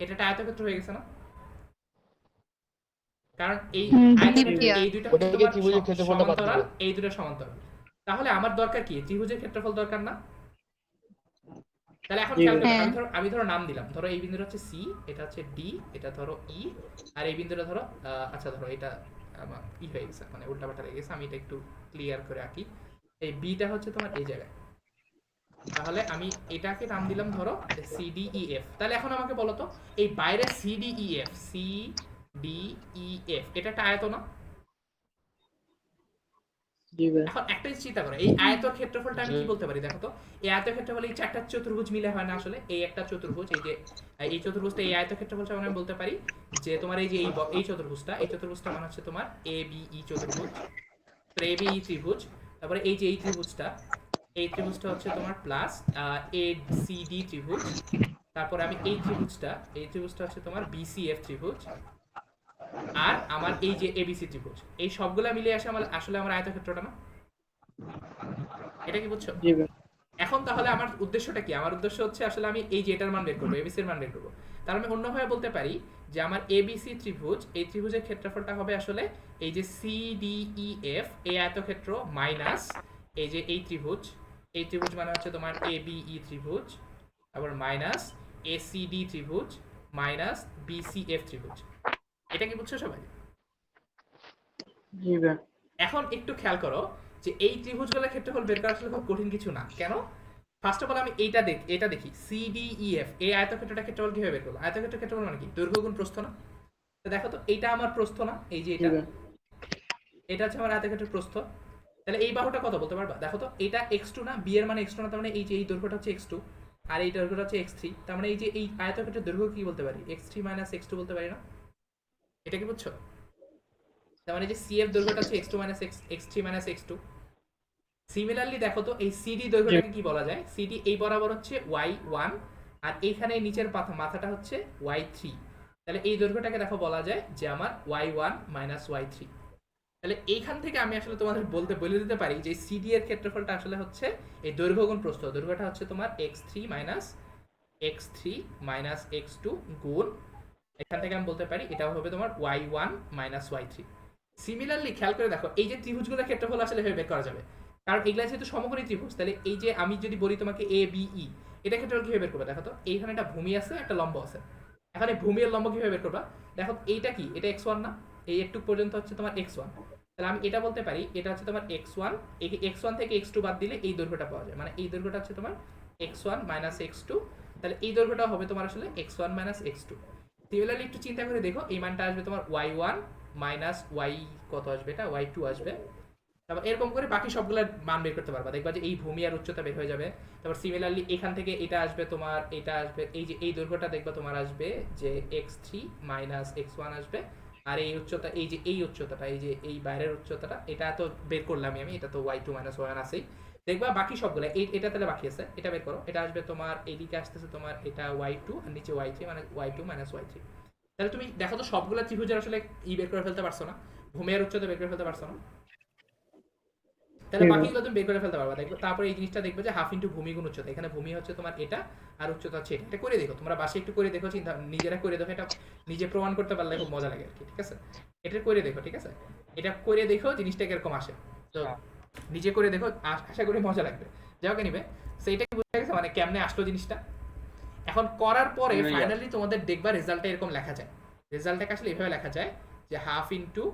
এটা আয়তক্ষেত্র হয়ে গেছে না? কারণ এই এই দুইটা ত্রিভুজের ক্ষেত্রফলটা বাদ সমান্তরাল, দিবেন। এই দুটো সমান্তরাল। তাহলে আমার দরকার কি, ত্রিভুজের ক্ষেত্রফল দরকার না? তাহলে এখন খেয়াল করো, আমি ধরো নাম দিলাম, ধরো এই বিন্দুটা হচ্ছে সি, এটা হচ্ছে ডি, এটা ধরো ই, আর এই বিন্দুটা ধরো আচ্ছা ধরো এটা আমার হয়ে গেছে, মানে উল্টাপাল্টা হয়ে গেছে, আমি এটা একটু ক্লিয়ার করে আঁকি। এই বিটা হচ্ছে তোমার এই জায়গায়, তাহলে আমি এটাকে নাম দিলাম ধরো সি ডি ই এফ। তাহলে এখন আমাকে বলো তো, এই বাইরে C D E F, C D E F, এটা একটা আয়ত না? এখন একটা জিনিস চিন্তা করো, এই আয়তর ক্ষেত্রফলটা আমি কি বলতে পারি দেখো তো? এই আয়তর ক্ষেত্রফল এই চারটা চতুর্ভুজ মিলে হয় না আসলে? এই একটা চতুর্ভুজ, এই যে এই চতুর্ভুজটা, এই আয়তর ক্ষেত্রফলটা আমি বলতে পারি যে তোমার এই যে এই চতুর্ভুজটা মানে হচ্ছে তোমার এ বি ই চতুর্ভুজ, তো এ বি ই ত্রিভুজ। তারপরে এই যে এই ত্রিভুজটা হচ্ছে তোমার প্লাস এ সি ডি ত্রিভুজ। তারপরে আমি এই ত্রিভুজটা হচ্ছে তোমার বি সি এফ ত্রিভুজ। আর আমার এই যে এবিসি ত্রিভুজ, এই সবগুলা মিলিয়ে আসে আমার আসলে আমার আয়তক্ষেত্রটা না? এটা কি বুঝছো? জি ভাই। এখন তাহলে আমার উদ্দেশ্যটা কি? আমার উদ্দেশ্য হচ্ছে আসলে আমি এই যে এটার মান বের করবো, এবিসির মান বের করবো। তাহলে আমি অন্যভাবে বলতে পারি যে আমার এবিসি ত্রিভুজ, এই ত্রিভুজের ক্ষেত্রফলটা হবে আসলে এই যে সিডিইএফ এই আয়তক্ষেত্র মাইনাস এই যে এই ত্রিভুজ, এই ত্রিভুজ মানে হচ্ছে তোমার এবিই ত্রিভুজ, তারপর মাইনাস এসিডি ত্রিভুজ মাইনাস বিসিএফ ত্রিভুজ। এটা কি বুঝছো সবাই? জি ভাই। এখন একটু খেয়াল করো যে এই ত্রিভুজগুলোর ক্ষেত্রফল বের করা আসলে খুব কঠিন কিছু না। কেন? ফার্স্ট অফ অল আমি এটা দেখি সিডিইএফ এই আয়তক্ষেত্রটা ক্ষেত্রফল কিভাবে বের করবো? আয়তক্ষেত্রের ক্ষেত্রফল মানে কি? দৈর্ঘ্য গুণ প্রস্থ না? তো দেখো তো এইটা আমার প্রস্থ না, এই যে জি এটা, ভাই। এটা হচ্ছে আমার আয়তক্ষেত্রের প্রস্থ। তাহলে এই বাহুটা কত বলতে পারবা? দেখো তো এটা x2 না, b এর মানে x2 না, তার মানে এই যে এই দৈর্ঘ্যটা হচ্ছে x2 আর এই দৈর্ঘ্যটা হচ্ছে x3, তার মানে এই যে এই আয়তক্ষেত্রের দৈর্ঘ্য কি বলতে পারি? x3 - x2 বলতে পারি না? এটা কি বুঝছো? তার মানে যে CF দৈর্ঘ্যটা হচ্ছে x2 - x3 - x2। সিমিলারলি দেখো তো এই সিডি দৈর্ঘ্যটাকে কি বলা যায়? সিডি এই বরাবর হচ্ছে y1 আর এইখানে নিচের মাথাটা হচ্ছে y3। তাহলে এই দৈর্ঘ্যটাকে দেখো বলা যায় যে আমার y1 - y3। তাহলে এইখান থেকে আমি আসলে তোমাদের বলে দিতে পারি যে সিডি এর ক্ষেত্রফলটা আসলে হচ্ছে এই দৈর্ঘ্য গুণ প্রস্থ। দৈর্ঘ্যটা হচ্ছে তোমার x3 - x2 গুণ, এখান থেকে আমি বলতে পারি এটাও হবে তোমার y1 - y3। সিমিলারলি খেয়াল করে দেখো এই যে ত্রিভুজগুলোর ক্ষেত্রফল আসলে এভাবে বের করা যাবে, কারণ এগুলা যেহেতু সমকোণী ত্রিভুজ। তাহলে এই যে আমি যদি বলি তোমাকে এ বি ই, এটা ক্ষেত্রফল কিভাবে বের করবে? দেখো তো এইখানে একটা ভূমি আছে, একটা লম্ব আছে। এখন এই ভূমি আর লম্ব কিভাবে বের করবা? দেখো এইটা কি? এটা x1 না? এই একটু পর্যন্ত হচ্ছে তোমার x1। তাহলে আমি এটা বলতে পারি এটা হচ্ছে তোমার x1, এই x1 থেকে x2 বাদ দিলে এই দৈর্ঘ্যটা পাওয়া যায়, মানে এই দৈর্ঘ্যটা হচ্ছে তোমার x1 - x2। তাহলে এই দৈর্ঘ্যটা হবে তোমার আসলে x1 - x2। সিমিলারলি একটু চিন্তা করে দেখো, এই মানটা আসবে তোমার y1 - y কত আসবে? এটা y2 আসবে। তারপর এরকম করে বাকি সবগুলোর মান বের করতে পারবা, দেখবা যে এই ভূমি আর উচ্চতা বের হয়ে যাবে। তারপর সিমিলারলি এখান থেকে এটা আসবে তোমার, এটা আসবে এই যে এই দৈর্ঘ্যটা দেখবা তোমার আসবে যে x3 - x1 আসবে। আর এই উচ্চতা, এই যে এই উচ্চতাটা, এই যে এই বাইরের উচ্চতাটা, এটা তো বের করলাম আমি, এটা তো y2 - y1 আছেই। দেখবা বাকি সবগুলো এটা তাহলে বাকি আছে, এটা বের করো। এটা আসবে তোমার এইদিকে আসতেছে তোমার এটা y2 আর নিচে y3, মানে y2 - y3। তাহলে তুমি দেখো তো সবগুলো ত্রিভুজের আসলে বের করে ফেলতে পারছো না? ভূমি আর উচ্চতা বের করে ফেলতে পারছো না? তাহলে জি ভাই। বাকিগুলো তুমি বের করে ফেলতে পারবা। দেখবে তারপরে এই জিনিসটা দেখবে যে হাফ ইনটু ভূমি গুণ উচ্চতা। এখানে ভূমি হচ্ছে তোমার এটা আর উচ্চতা হচ্ছে এটা। এটা করে দেখো, তোমরা বাসে একটু করে দেখো, চিন্তা নিজেরা করে দেখো, এটা নিজে প্রমাণ করতে পারলে খুব মজা লাগে আর কি, ঠিক আছে? এটা করে দেখো, ঠিক আছে? এটা করে দেখো জিনিসটা কিরকম আসে। তো নিজে করে দেখো, আশা করি মজা লাগবে। যাও কে নিবে, সেইটা কি বুঝে গেছে মানে কেমনে আসলো জিনিসটা? এখন করার পরে ফাইনালি তোমাদের দেখবা রেজাল্টটা এরকম লেখা যায়। রেজাল্টটাকে আসলে এইভাবে লেখা যায় যে হাফ ইনটু,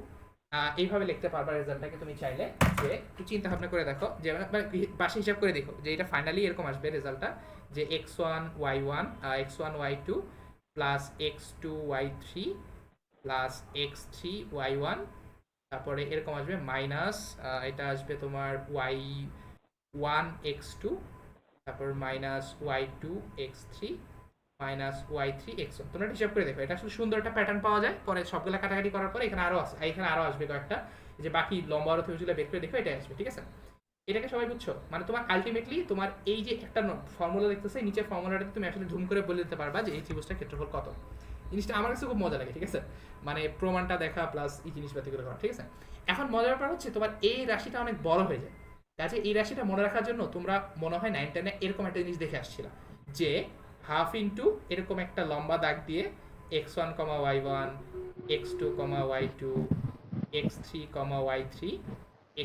এইভাবে লিখতে পারবা রেজাল্টটাকে তুমি চাইলে। যে একটু চিন্তা ভাবনা করে দেখো, যে পাশে হিসাব করে দেখো যে এটা ফাইনালি এরকম আসবে রেজাল্টটা, যে x1 y1 x1 y2 plus x2 y3 plus x3 y1, তারপরে এরকম আসবে মাইনাস এটা আসবে তোমার y1 x2, তারপর minus y2 x3 minus y3 x1। তোমরা হিসাব করে দেখো, এটা আসলে সুন্দর একটা প্যাটার্ন পাওয়া যায়। পরে সবগুলা কাটাকাটি করার পরে এখানে আরো আছে, এখানে আরো আসবে কয়েকটা, যে বাকি লম্বা আরো ত্রিভুজগুলো বের করে দেখো, এটা আসবে, ঠিক আছে? এটাকে সবাই বুঝছো? মানে তোমার আলটিমেটলি তোমার এই যে একটা ফর্মুলা দেখতেছে, নিচের ফর্মুলাটাতে তুমি আসলে ধুম করে বলে দিতে পারবা যে এই ত্রিভুজটার ক্ষেত্রফল কত। জিনিসটা আমার কাছে খুব মজা লাগে, ঠিক আছে? মানে প্রমাণটা দেখা প্লাস এই জিনিসপাতিগুলো করা, ঠিক আছে? এখন মজার ব্যাপার হচ্ছে তোমার এই রাশিটা অনেক বড় হয়ে যায়। কাজে এই রাশিটা মনে রাখার জন্য তোমরা মনে হয় 9 10 এরকম একটা জিনিস দেখে আসছিলা, যে হাফ ইনটু এরকম একটা লম্বা দাগ দিয়ে x1, y1 x2, y2 x3, y3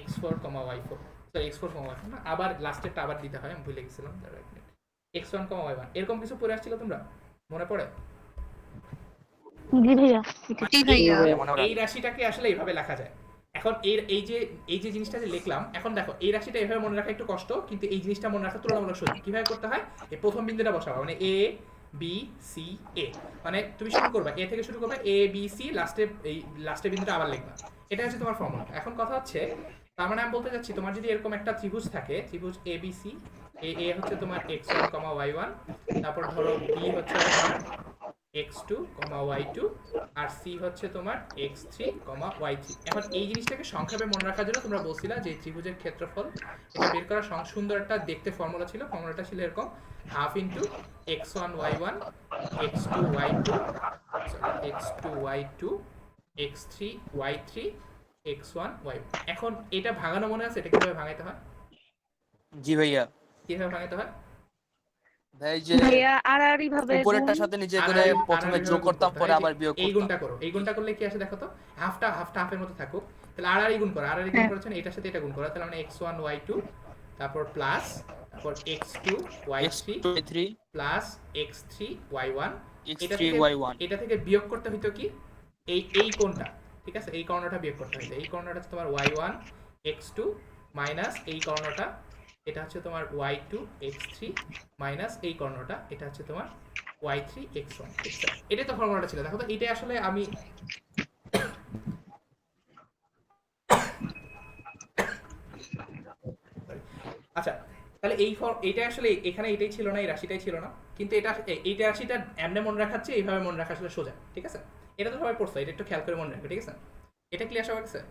x4, y4, sorry x4, y4 না, আবার লাস্টেরটা আবার দিতে হয়, আমি ভুলে গেছিলাম, x1, y1 এরকম কিছু পড়ে আসছিল, তোমরা মনে পড়ে? জি ভাইয়া। জি ভাইয়া। এই রাশিটাকে আসলে এইভাবে লেখা যায়। এখন এই যে জিনিসটা যে লিখলাম, এখন দেখো এই রাশিটা এভাবে মনে রাখা একটু কষ্ট, কিন্তু এই জিনিসটা মনে রাখা তুলনামূলক সহজ। কিভাবে করতে হয়? এই প্রথম বিন্দুটা বসাবো, মানে এ বি সি এ, মানে তুমি শুরু করবা এ থেকে, শুরু করবে এ বি সি, লাস্টে বিন্দুটা আবার লিখবা। এটা হচ্ছে তোমার ফর্মুলা। এখন কথা হচ্ছে, তার মানে আমি বলতে চাচ্ছি তোমার যদি এরকম একটা ত্রিভুজ থাকে, ত্রিভুজ এ বি সি, এ হচ্ছে তোমার x1, y1, তারপর ধরো বি হচ্ছে তোমার x2, y2, আর c হচ্ছে তোমার x3, y3। এখন এই জিনিসটাকে সংক্ষেপে মনে রাখার জন্য তোমরা বলছিলা যে ত্রিভুজের ক্ষেত্রফল এটা বের করার সুন্দর একটা দেখতে ফর্মুলা ছিল। ফর্মুলাটা ছিল এরকম, half into x1 y1 x2 y2 x2 y2 x3 y3 x1 y1। এখন এটা ভাঙানো মনে আছে, এটা কিভাবে ভাঙাইতে হয়? জি ভাইয়া। কিভাবে ভাঙাইতে হয়? ভাই যে ভাইয়া আড়াআড়ি ভাবে উপরেরটার গুণ। সাথে নিচে করে আড়াআড়ি- প্রথমে আড়াআড়ি যোগ ভাবে গুণ করতাম, করতে পরে হয়। আবার বিয়োগ এই করতাম। গুণটা করো, এই গুণটা করলে কি আসে দেখো তো, হাফটা হাফের মতো থাকুক। তাহলে আড়াআড়ি গুণ করো, আড়াআড়ি গুণ হ্যাঁ। করেছেন এটার সাথে এটা গুণ করো, তাহলে মানে x1 y2 তারপর প্লাস তারপর x2 y3 x3 plus x3 y1। এটা x3 থেকে y1 এটা থেকে বিয়োগ করতে হইতো কি, এই কোণটা, ঠিক আছে, এই কর্ণটা বিয়োগ করতে হইতো। এই কর্ণটা হচ্ছে তোমার y1 x2 মাইনাস এই কর্ণটা, এটা হচ্ছে তোমার y2 x3 মাইনাস এই কর্ণটা, এটা হচ্ছে তোমার y3 x1 ঠিক আছে? এটাই তো ফর্মুলাটা ছিল। দেখো তো এটা আসলে আমি আচ্ছা, তাহলে এইটা আসলে এখানে এটাই ছিল না, এই রাশিটাই ছিল না, কিন্তু এইটা রাশিটা এমনি মনে রাখাচ্ছে, এইভাবে মনে রাখা আসলে সোজা, ঠিক আছে? এটা তো সবাই পড়ছো, এটা একটু খেয়াল করে মনে রাখবে, ঠিক আছে? এটা ক্লিয়ার সবার কাছে?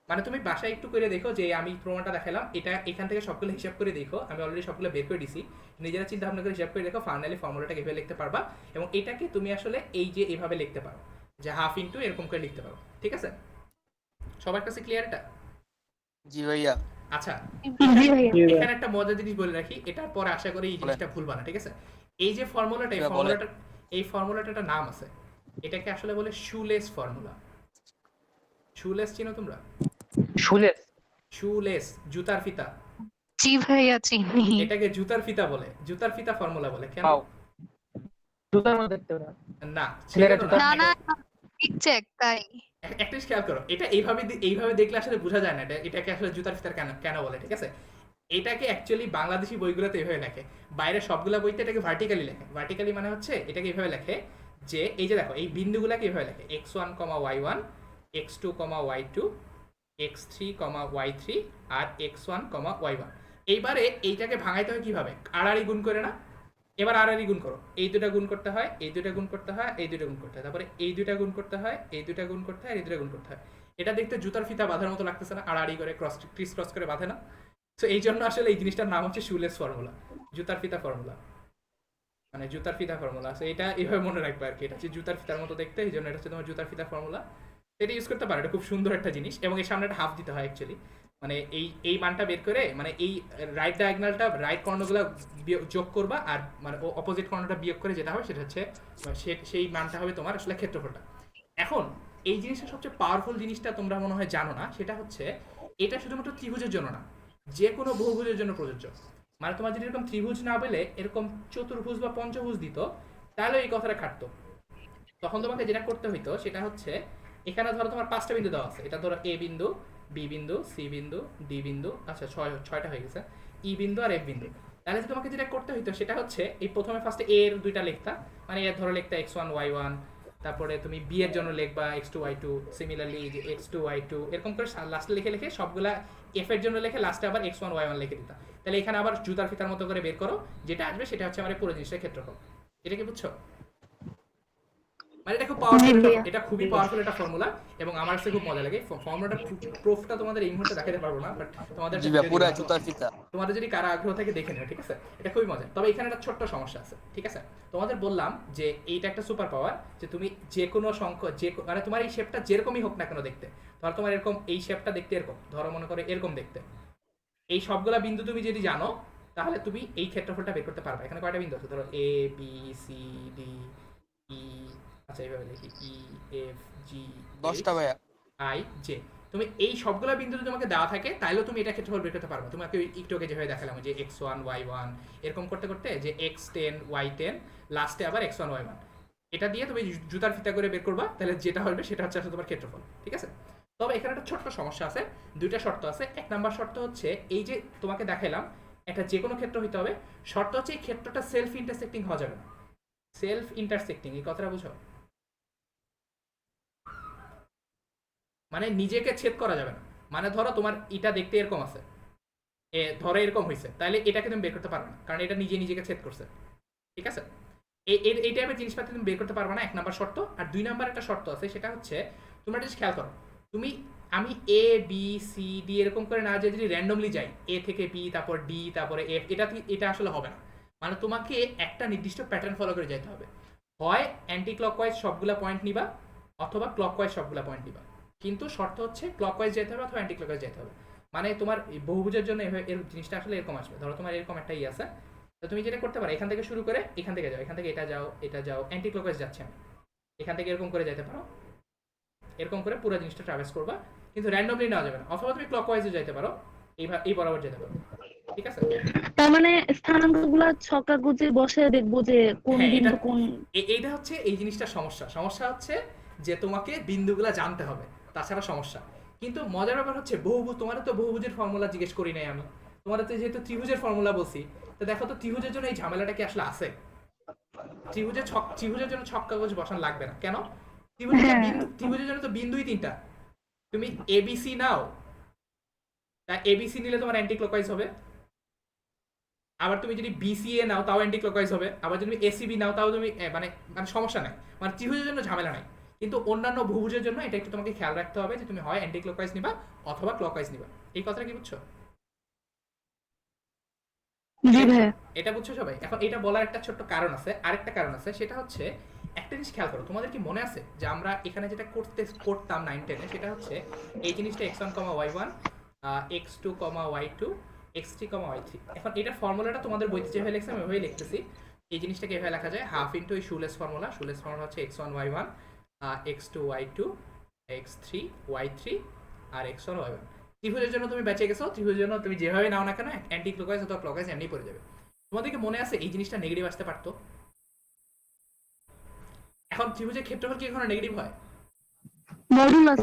মানে তুমি বাসায় একটু করে দেখো যে আমি প্রমাণটা দেখালাম, এটা এখান থেকে সবগুলো হিসাব করে দেখো, আমি অলরেডি সবগুলো বের করে দিছি, নিজেরা চিন্তা ভাবনা করে হিসাব করে দেখো, ফাইনালি ফর্মুলাটাকে এভাবে লিখতে পারবা, এবং এটাকে তুমি আসলে এই যে এভাবে লিখতে পারো, যে হাফ ইনটু এরকম করে লিখতে পারো, ঠিক আছে? সবার কাছে ক্লিয়ার এটা? জি ভাইয়া। আচ্ছা, জি ভাইয়া। এখানে একটা মজার জিনিস বলে রাখি, এটার পরে আশা করি এই জিনিসটা ভুলবা না, ঠিক আছে? এই যে ফর্মুলাটা, এই ফর্মুলাটা একটা নাম আছে, এটাকে আসলে বলে শুলেস ফর্মুলা। শুলেস চিনো তোমরা? শুলে শুলেস, জুতার ফিতা। জি ভাইয়া চিনি। এটাকে জুতার ফিতা বলে, জুতার ফিতা ফর্মুলা বলে। কেন? পাও জুতার মধ্যে দেখতে হবে না। না, ছেলেরা সেটা তো জুতা- না না ঠিক চেক তাই। একটা জিনিস খেয়াল করো, এটা এইভাবে দেখলে আসলে বোঝা যায় না এটাকে আসলে জুতার ফিতার কেন কেন বলে, ঠিক আছে? এটাকে অ্যাকচুয়ালি বাংলাদেশি বইগুলোতে এইভাবে লেখে, বাইরে সবগুলা বইতে এটাকে ভার্টিক্যালি লেখে। ভার্টিক্যালি মানে হচ্ছে এটাকে এইভাবে লেখে যে এই যে দেখো এই বিন্দুগুলাকে এইভাবে লেখে x1, y1, x2, y2, x3, y3 আর x1, y1। এইবারে এইটাকে ভাঙাইতে হয় কিভাবে? আড়াআড়ি গুণ করে না? এবার আড়াআড়ি গুণ করো, এই দুটা গুণ করতে হয়, এই দুটা গুণ করতে হয়, এই দুটা গুণ করতে হয়, তারপরে এই দুটা গুণ করতে হয়, এই দুটা গুণ করতে হয়, এই দুটা গুণ করতে হয়। এটা দেখতে জুতার ফিতা বাঁধার মতো লাগতেছে না? আড়াআড়ি করে ক্রিস ক্রস করে বাঁধে না? তো এই জন্য আসলে এই জিনিসটার নাম হচ্ছে শুলেস ফর্মুলা, জুতার ফিতা ফর্মুলা, মানে জুতার ফিতা ফর্মুলা। তো এটা এইভাবে মনে রাখবে আর কি, এটা হচ্ছে জুতার ফিতার মতো দেখতে, এই জন্য এটা হচ্ছে তোমার জুতার ফিতা ফর্মুলা। এটা ইউজ করতে পারো, এটা খুব সুন্দর একটা জিনিস, এবং এর সামনে একটা হাফ দিতে হয় অ্যাকচুয়ালি, মানে এই মানটা বের করে, মানে এই রাইট ডায়াগনালটা, রাইট কর্ণগুলো যোগ করবা, আর মানে অপোজিট কর্ণটা বিয়োগ করে যেটা হবে সেটা হচ্ছে সেই মানটা হবে তোমার আসলে ক্ষেত্রফলটা। এখন এই জিনিসটা সবচেয়ে পাওয়ারফুল জিনিসটা তোমরা মনে হয় জানো না, সেটা হচ্ছে এটা শুধুমাত্র ত্রিভুজের জন্য না, যে কোনো বহুভুজের জন্য প্রযোজ্য। মানে তোমার যদি এরকম ত্রিভুজ না পেলে এরকম চতুর্ভুজ বা পঞ্চভুজ দিত, তাহলে এই কথাটা খাটতো। তখন তোমাকে যেটা করতে হইতো সেটা হচ্ছে, এখানে ধরো তোমার 5টা বিন্দু দেওয়া আছে, এটা ধরো এ বিন্দু, বি বিন্দু, সি বিন্দু, ডি বিন্দু, আচ্ছা 6টা হয়ে গেছে, ই বিন্দু আর এফ বিন্দু। তাহলে তোমাকে যেটা করতে হইতো সেটা হচ্ছে, এই প্রথমে ফার্স্টে এ এর দুইটা লিখতা, মানে এর ধরো লিখতা x1 y1, তারপরে তুমি বি এর জন্য লিখবা x2 y2, similarly x2 y2, এরকম করে লাস্টে লিখে লিখে সবগুলা এফ এর জন্য লিখে লাস্টে আবার x1 y1 লিখে দিতা। তাহলে এখানে আবার জুতার ফিতার মতো করে বের করো, যেটা আসবে সেটা হচ্ছে আমার পুরো জিনিসটার ক্ষেত্রফল। এটা কি বুঝছো? মানে এটা খুব পাওয়ারফুল, এটা খুবই পাওয়ারফুল একটা ফর্মুলা, এবং আমার কাছে খুব মজা লাগে ফর্মুলাটা। প্রুফটা তোমাদের এই মুহূর্তে দেখাতে পারবো না, বাট তোমাদের জি ভাইয়া, পুরা জুতার ফিতা। তোমাদের যদি কারো আগ্রহ থাকে দেখে নেবে, ঠিক আছে? এটা খুবই মজা। তবে এখানে একটা ছোট্ট সমস্যা আছে, ঠিক আছে? তোমাদের বললাম যে এইটা একটা সুপার পাওয়ার, যে তুমি যে কোনো সংখ্যা, মানে তোমার এই শেপটা যেরকমই হোক না কেন দেখতে, ধরো তোমার এরকম এই শেপটা দেখতে এরকম, ধরো মনে করো এরকম দেখতে, এই সবগুলা বিন্দু তুমি যদি জানো, তাহলে তুমি এই ক্ষেত্রফলটা বের করতে পারবে। এখানে কয়টা বিন্দু আছে? ধরো এ বি সি ডি ই, আচ্ছা এইভাবে লিখি, ই এফ জি 10টা ভাইয়া। I J. তুমি এই সবগুলো বিন্দু যদি তোমাকে দেওয়া থাকে, তাহলে তুমি এটা ক্ষেত্রফল বের করতে পারবে। তোমাকে একটু আগে যেভাবে দেখালাম যে x1 y1, এরকম করতে করতে যে x10 y10, লাস্টে আবার x1 y1, এটা দিয়ে তুমি জুতার ফিতা করে বের করবা, তাহলে যেটা হবে সেটা হচ্ছে আসলে তোমার ক্ষেত্রফল, ঠিক আছে? তবে এখানে একটা ছোট্ট সমস্যা আছে, দুইটা শর্ত আছে। এক নাম্বার শর্ত হচ্ছে, এই যে তোমাকে দেখাইলাম একটা যে কোনো ক্ষেত্র হইতে হবে, শর্ত হচ্ছে এই ক্ষেত্রটা সেলফ ইন্টারসেক্টিং হওয়া যাবে না। সেলফ ইন্টারসেক্টিং, এই কথাটা বুঝো? মানে নিজেকে ছেদ করা যাবে না। মানে ধরো তোমার এটা দেখতে এরকম আছে, ধরো এরকম হয়েছে, তাহলে এটাকে তুমি বের করতে পারবে না, কারণ এটা নিজেকে ছেদ করছে, ঠিক আছে? এই টাইপের জিনিসপাতি তুমি বের করতে পারবে না, এক নাম্বার শর্ত। আর দুই নাম্বার একটা শর্ত আছে, সেটা হচ্ছে তোমরা just খেয়াল করো, আমি এ বি সি ডি এরকম করে না, যদি র্যান্ডমলি যাই এ থেকে বি, তারপর ডি, তারপরে এফ, এটা আসলে হবে না। মানে তোমাকে একটা নির্দিষ্ট প্যাটার্ন ফলো করে যেতে হবে। হয় অ্যান্টি ক্লকওয়াইজ সবগুলা পয়েন্ট নিবা, অথবা ক্লকওয়াইজ সবগুলা পয়েন্ট নিবা। কিন্তু শর্ত হচ্ছে ক্লকওয়াইজ যেতে হবে অথবা অ্যান্টি ক্লকওয়াইজ যেতে হবে। মানে তোমার এই বহুভুজের জন্য এর জিনিসটা আসলে এরকম আসবে। ধরো তোমার এরকম একটা আছে, তো তুমি যেটা করতে পারো এখান থেকে শুরু করে এখান থেকে যাও, এখান থেকে এটা যাও, এটা যাও, অ্যান্টি ক্লকওয়াইজ যাচ্ছে আমি, এখান থেকে এরকম করে যেতে পারো, এরকম করে পুরো জিনিসটা ট্রাভেলস করবা, কিন্তু র্যান্ডমলি নেওয়া যাবে না। অথবা তুমি ক্লকওয়াইজে যেতে পারো, এই বরাবর যেতে পারো, ঠিক আছে? তার মানে স্থানাঙ্ক গুলা ছক্কা গুজে বসে দেখবো যে কোন হ্যাঁ, বিন্দু কোন। এইটা হচ্ছে এই জিনিসটার সমস্যা হচ্ছে যে তোমাকে বিন্দুগুলা জানতে হবে, তাছাড়া সমস্যা। কিন্তু মজার ব্যাপার হচ্ছে বহুভুজ, তোমার তো বহুভুজের ফর্মুলা জিজ্ঞেস করি নাই আমি, তোমার তো যেহেতু ত্রিভুজের ফর্মুলা বলছি, তো দেখো তো ত্রিভুজের জন্য এই ঝামেলাটা কি আসলে আছে? ত্রিভুজের জন্য ছক্কা গুজ বসান লাগবে না কেন? ত্রিভুজের জন্য তো বিন্দুই 3টা। তুমি এবিসি নাও, তা এবিসি নিলে তোমার অ্যান্টি ক্লকওয়াইজ হবে। আবার তুমি যদি বিসিএ নাও তাও অ্যান্টি ক্লকওয়াইজ হবে। আবার যদি এসিবি নাও তাও তুমি মানে মানে সমস্যা নাই, মানে ত্রিভুজের জন্য ঝামেলা নাই। কিন্তু অন্যান্য বহুভুজের জন্য এটা একটু তোমাকে খেয়াল রাখতে হবে যে তুমি হয় অ্যান্টি ক্লকওয়াইজ নিবা অথবা ক্লকওয়াইজ নিবা। এই কথাটা কি বুঝছো? জি ভাইয়া। এটা বুঝছো সবাই? এখন এটা বলার একটা ছোট্ট কারণ আছে, আরেকটা কারণ আছে, সেটা হচ্ছে একটা জিনিস খেয়াল করো। তোমাদের কি মনে আছে যে আমরা এখানে যেটা করতাম 9 10 এ, সেটা হচ্ছে এই জিনিসটা x1, y1, x2, y2, x3, y3। এখন এটার ফর্মুলাটা তোমাদের বইতে যেভাবে লিখছে আমি ওইভাবে লিখতেছি। এই জিনিসটাকে এভাবে লেখা যায় হাফ ইনটু এই শুলেস ফর্মুলা হচ্ছে x1 y1, x2 y2, x3 y3 আর x1 y1। ত্রিভুজের জন্য তুমি বেঁচে গেছো, ত্রিভুজের জন্য তুমি যেভাবে নাও না কেন অ্যান্টি ক্লকওয়াইজ অথবা ক্লকওয়াইজ এমনি পড়ে যাবে। তোমাদেরকে মনে আছে এই জিনিসটা নেগেটিভ আসতে পারতো? এখন ত্রিভুজের ক্ষেত্রফল কি এখনো নেগেটিভ হয়? মডুলাস।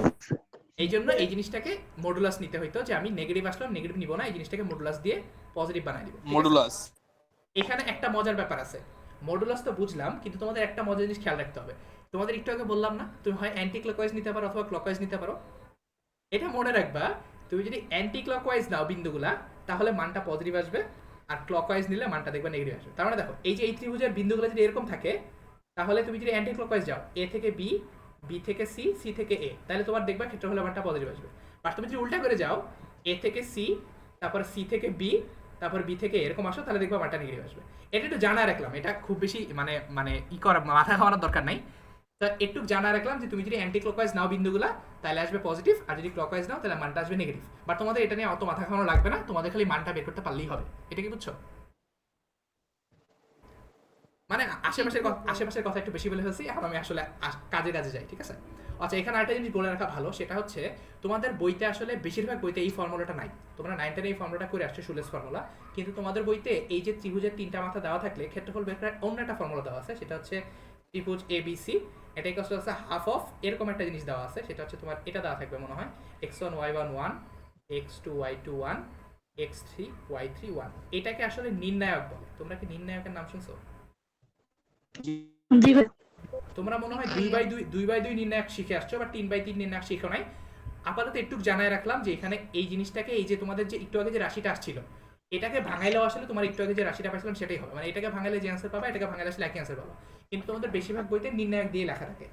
এই জন্য এই জিনিসটাকে মডুলাস নিতে হইতো, যে আমি নেগেটিভ আসলাম, নেগেটিভ নিব না, এই জিনিসটাকে মডুলাস দিয়ে পজিটিভ বানাই দিব। মডুলাস। এখানে একটা মজার ব্যাপার আছে, মডুলাস তো বুঝলাম, কিন্তু তোমাদের একটা মজার জিনিস খেয়াল রাখতে হবে। তোমাদের একটু আগে বললাম না, তুমি হয় অ্যান্টি ক্লকওয়াইজ নিতে পারো অথবা ক্লকওয়াইজ নিতে পারো। এটা মনে রাখবা, তুমি যদি অ্যান্টি ক্লকওয়াইজ নাও বিন্দুগুলা, তাহলে মানটা পজিটিভ আসবে, আর ক্লকওয়াইজ নিলে মানটা দেখবে নেগেটিভ আসবে। তার মানে দেখো এই যে এই ত্রিভুজের বিন্দুগুলো যদি এরকম থাকে, তাহলে তুমি যদি অ্যান্টি ক্লকওয়াইজ যাও এ থেকে বি, বি থেকে সি, সি থেকে এ, তাহলে তোমার দেখবা ক্ষেত্রফলের মানটা পজিটিভ আসবে। আর তুমি যদি উল্টা করে যাও এ থেকে সি, তারপর সি থেকে বি, তারপর বি থেকে এরকম আসো, তাহলে দেখবা মানটা নেগেটিভ আসবে। এটা একটু জানা রাখলাম, এটা খুব বেশি মানে মানে ই করা মাথা খাওয়ানোর দরকার নাই। তা একটু জানা রাখলাম যে তুমি যদি অ্যান্টি ক্লকওয়াইজ নাও বিন্দুগুলা, তাহলে আসবে পজিটিভ, আর যদি ক্লকওয়াইজ নাও তাহলে মানটা আসবে নেগেটিভ। বাট তোমাদের এটা নিয়ে অত মাথা খাওয়ানো লাগবে না, তোমাদের খালি মানটা বের করতে পারলেই হবে। এটা কি বুঝছো? মানে আশেপাশের কথা একটু বেশি বলে ফেলছি, এখন আমি আসলে কাজে যাই, ঠিক আছে? আচ্ছা, এখানে আরেকটা জিনিস বলে রাখা ভালো, সেটা হচ্ছে তোমাদের বইতে আসলে বেশিরভাগ বইতে এই ফর্মুলাটা নাই। তোমরা 9 10 এই ফর্মুলাটা করে আসছো শুলেস ফর্মুলা, কিন্তু তোমাদের বইতে এই যে ত্রিভুজের 3টা মাথা দেওয়া থাকলে ক্ষেত্রফল বের করার অন্য একটা ফর্মুলা দেওয়া আছে, সেটা হচ্ছে ত্রিভুজ এবিসি, এটা ইকুয়াল টু আছে হাফ অফ এরকম একটা জিনিস দেওয়া আছে, সেটা হচ্ছে তোমার এটা দেওয়া থাকবে মনে হয় x1 y1 1, x2 y2 1, x3 y3 1। এটাকে আসলে নির্ণায়ক বলে। তোমরা কি নির্ণায়কের নাম শুনছো? জি ভাই। তোমরা মনে হয় 2/2 নির্ণায়ক শিখে আসছো, বা 3/3 নির্ণায়ক শিখো নাই। আপাতত একটু জানায় রাখলাম যে এখানে এই জিনিসটাকে, এই যে তোমাদের যে একটু আগে যে রাশিটা আসছিল, এটাকে ভাঙাইলেও আসলে তোমার একটু আগে যে রাশিটা পাইছিলাম সেটাই হবে। মানে এটাকে ভাঙাইলে যে অ্যান্সার পাবা, এটাকে ভাঙাইলে আসলে একই অ্যান্সার পাবা। কিন্তু তোমাদের বেশিরভাগ বইতে নির্ণায়ক দিয়ে লেখা থাকে।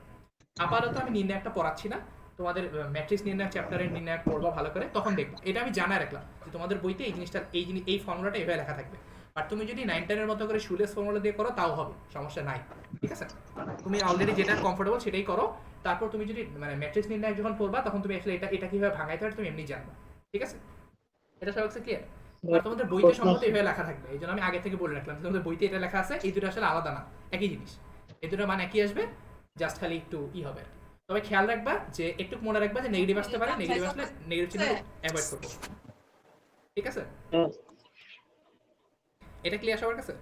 আপাতত আমি নির্ণায়কটা পড়াচ্ছি না, তোমাদের ম্যাট্রিক্স নির্ণায়ক চ্যাপ্টারের নির্ণায়ক পড়বা ভালো করে, তখন দেখবা। এটা আমি জানায় রাখলাম যে তোমাদের বইতে এই জিনিসটা, এই ফর্মুলাটা এভাবে লেখা থাকবে। আর তুমি যদি 9 10 এর মতো করে শুলেস ফর্মুলা দিয়ে করো তাও হবে, সমস্যা নাই, ঠিক আছে? তুমি অলরেডি যেটা কমফোর্টেবল সেটাই করো। তারপর তুমি যদি মানে ম্যাট্রিক্স নির্ণায়ক যখন পড়বা, তখন তুমি আসলে এটা কিভাবে ভাঙাইতে হয় তুমি এমনি জানবা, ঠিক আছে? এটা সব ক্লিয়ার? আর তোমাদের বইতে সম্ভবত এভাবে লেখা থাকবে, এই জন্য আমি আগে থেকে বলে রাখলাম যে তোমাদের বইতে এটা লেখা আছে। এই দুটো আসলে আলাদা না, একই জিনিস। এই দুটো মানে একই আসবে, জাস্ট খালি একটু হবে আর কি। তবে খেয়াল রাখবা যে একটু মনে রাখবা যে নেগেটিভ আসতে পারে, নেগেটিভ আসলে নেগেটিভ চিহ্ন অ্যাভয়েড করবো, ঠিক আছে? এটা ক্লিয়ার সবার কাছে?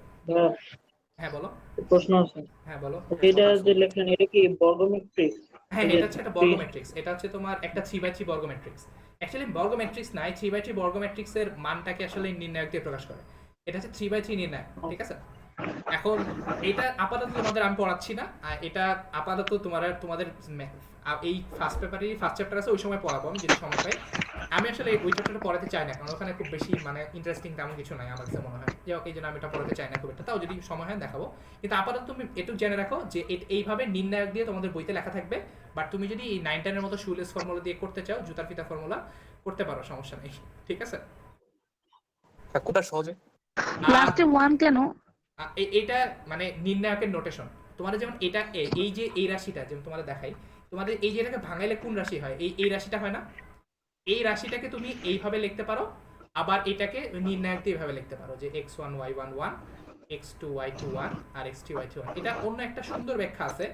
হ্যাঁ বলো। প্রশ্ন আছে। হ্যাঁ বলো। এটা যে লেখলেন এটা কি বর্গ ম্যাট্রিক্স? হ্যাঁ, এটা হচ্ছে একটা বর্গ ম্যাট্রিক্স। এটা হচ্ছে তোমার একটা 3/3 বর্গ ম্যাট্রিক্স। অ্যাকচুয়ালি বর্গ ম্যাট্রিক্স নাই, 3/3 বর্গ ম্যাট্রিক্সের মানটাকে আসলে নির্ণায়ক দিয়ে প্রকাশ করে। এটা হচ্ছে 3/3 নির্ণায়ক, ঠিক আছে? এখন এটা আপাতত তোমাদের আমি পড়াচ্ছি না, এটা আপাতত তোমাদের এই ফার্স্ট চ্যাপ্টার আছে, ওই সময় পড়াবো আমি যদি সময় পাই। আমি আসলে ওই চ্যাপ্টারটা পড়াতে চাই না, কারণ ওখানে খুব বেশি মানে ইন্টারেস্টিং তেমন কিছু নাই আমার কাছে মনে হয়। যাই হোক, এই জন্য আমি এটা পড়াতে চাই না খুব একটা। তাও যদি সময় হয় দেখাবো। কিন্তু আপাতত তুমি একটু জেনে রাখো যে এইভাবে নির্ণায়ক দিয়ে তোমাদের বইতে লেখা থাকবে। বাট তুমি যদি এই 9 10 এর মতো শুলেস ফর্মুলা দিয়ে করতে চাও, জুতার ফিতা ফর্মুলা করতে পারো, সমস্যা নেই, ঠিক আছে? কোনটা সহজে? লাস্টে 1 কেন? এটা মানে নির্ণায়কের নোটেশন। তোমাদের যেমন এটা এই যে এই রাশিটা যেমন তোমাদের দেখাই, তোমাদের এই যেটাকে ভাঙাইলে কোন রাশি হয়, এই রাশিটা হয় না, এই রাশিটাকে তুমি এইভাবে লিখতে পারো, আবার এটাকে নির্ণায়ক দিয়ে এইভাবে লিখতে পারো যে x1 y1 1 x2 y2 1 আর x3 y3 1। এটা অন্য একটা সুন্দর ব্যাখ্যা আছে,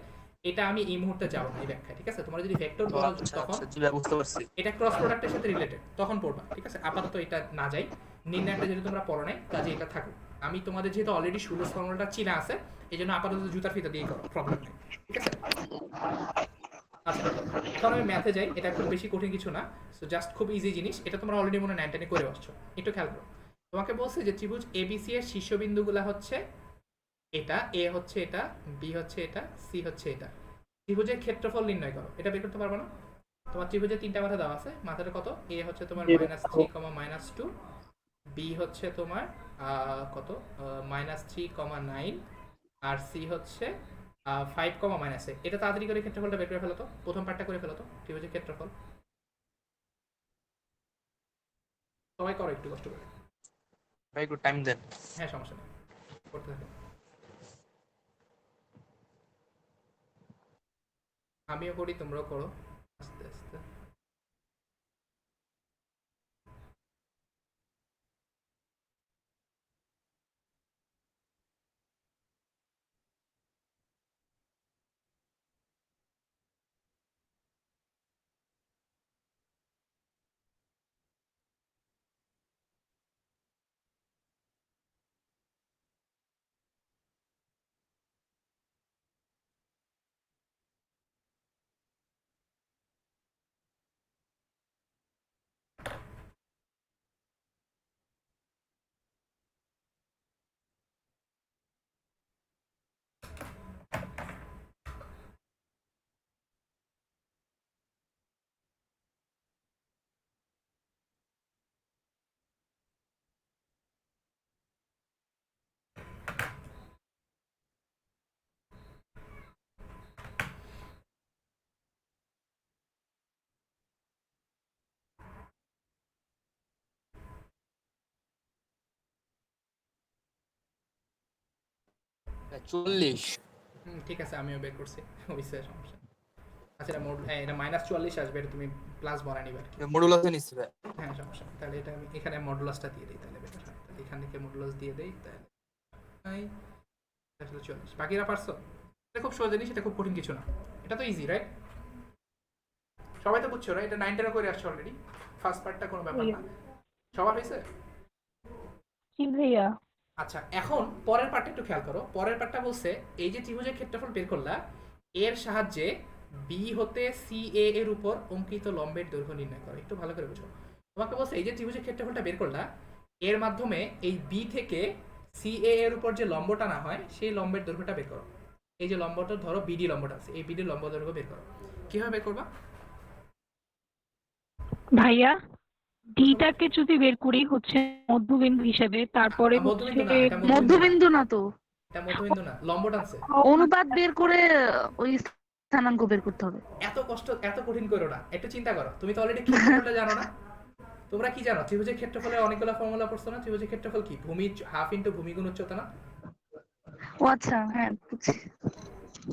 এটা আমি এই মুহূর্তে যাবো না এই ব্যাখ্যা, ঠিক আছে? তোমরা যদি ভেক্টর ও পড়ো আচ্ছা তখন আচ্ছা, জি ভাই বুঝতে পারছি। এটা ক্রস প্রোডাক্টের সাথে রিলেটেড, তখন পড়বা, ঠিক আছে? আপাতত এটা না যাই, নির্ণায়কটা যেহেতু তোমরা পড়ো নাই কাজে এটা থাকুক। আমি তোমাদের যেহেতু অলরেডি সুলস ফর্মুলাটা চিনা আছে, এই জন্য আপাতত জুতার ফিতা দিয়ে করো, প্রবলেম নেই, ঠিক আছে? আচ্ছা, এখন আমি ম্যাথে যাই, এটা খুব বেশি কঠিন কিছু না, সো জাস্ট খুব ইজি জিনিস, এটা তোমরা অলরেডি মনে 9-10 করে আসছো। একটু খেয়াল করো, তোমাকে বলছে যে ত্রিভুজ এবিসি এর শীর্ষবিন্দুগুলো হচ্ছে এটা, এ হচ্ছে এটা, বি হচ্ছে এটা, সি হচ্ছে এটা। ত্রিভুজের ক্ষেত্রফল নির্ণয় করো, এটা বের করতে পারবো না? তোমার ত্রিভুজের 3টা মাথা দেওয়া আছে, মাথাটা কত? এ হচ্ছে তোমার জি। -3, -2, বি হচ্ছে তোমার কত -3, 9, আর সি হচ্ছে 5, -8। এটা তাড়াতাড়ি করে ক্ষেত্রফলটা বের করে ফেলো তো, প্রথম পার্টটা করে ফেলো তো, ত্রিভুজের ক্ষেত্রফল সবাই করো একটু কষ্ট করে। ভাই একটু টাইম দেন। হ্যাঁ, সমস্যা নেই, করতে থাকো। আমিও করি, তোমরাও করো আস্তে আস্তে। ভাই, 40। ঠিক আছে, আমিও বের করছি, হইছে, সমস্যা নেই। আচ্ছা, এটা মোড, এটা -44 আসবে, এটা তুমি প্লাস বলা নিবে আর কি। মডুলাসে নিচ্ছি ভাই। হ্যাঁ, সমস্যা নেই। তাহলে এটা আমি এখানে মডুলাসটা দিয়ে দিই, তাহলে বেটার হয়। তাহলে এখান থেকে মডুলাস দিয়ে দেই, তাহলে এই আসলে 44। বাকিরা পারছো? এটা খুব সহজ জিনিস, এটা খুব কঠিন কিছু না, এটা তো ইজি, রাইট? সবাই তো বুঝছো, রাইট? এটা 9 করে আসছে অলরেডি, ফার্স্ট পার্টটা কোনো ব্যাপার না। সবার হয়েছে? জি ভাইয়া। আচ্ছা, এখন পরের পার্টটা একটু খেয়াল করো। পরের পার্টটা বলছে এই যে ত্রিভুজের ক্ষেত্রফল বের করলা, এর সাহায্যে বি হতে সি এর উপর অঙ্কিত লম্বের দৈর্ঘ্য নির্ণয় করো। একটু ভালো করে বুঝো, তোমাকে বলছে এই যে ত্রিভুজের ক্ষেত্রফলটা বের করলা, এর মাধ্যমে এই বি থেকে সি এর উপর যে লম্ব টানা হয় সেই লম্বের দৈর্ঘ্যটা বের করো। এই যে লম্বটা ধরো বিডি লম্বটা আছে, এই বিডি লম্ব দৈর্ঘ্য বের করো। কিভাবে বের করবা? ভাইয়া ডিটাকে যদি বের করি হচ্ছে মধ্যবিন্দু হিসেবে, তারপরে মধ্যবিন্দু না, এটা মধ্যবিন্দু না তো, এটা মধ্যবিন্দু না, লম্ব টানছে। অনুপাত বের করে ওই স্থানাঙ্ক বের করতে হবে। এত কষ্ট, এত কঠিন করো না, একটু চিন্তা করো। তুমি তো অলরেডি ক্ষেত্রফলটা জানো না? তোমরা কি জানো ত্রিভুজের ক্ষেত্রফলের অনেকগুলো ফর্মুলা পড়ছো না? ত্রিভুজের ক্ষেত্রফল কি? ভূমি হাফ ইনটু ভূমি গুণ উচ্চতা না? ও আচ্ছা, হ্যাঁ বুঝছি।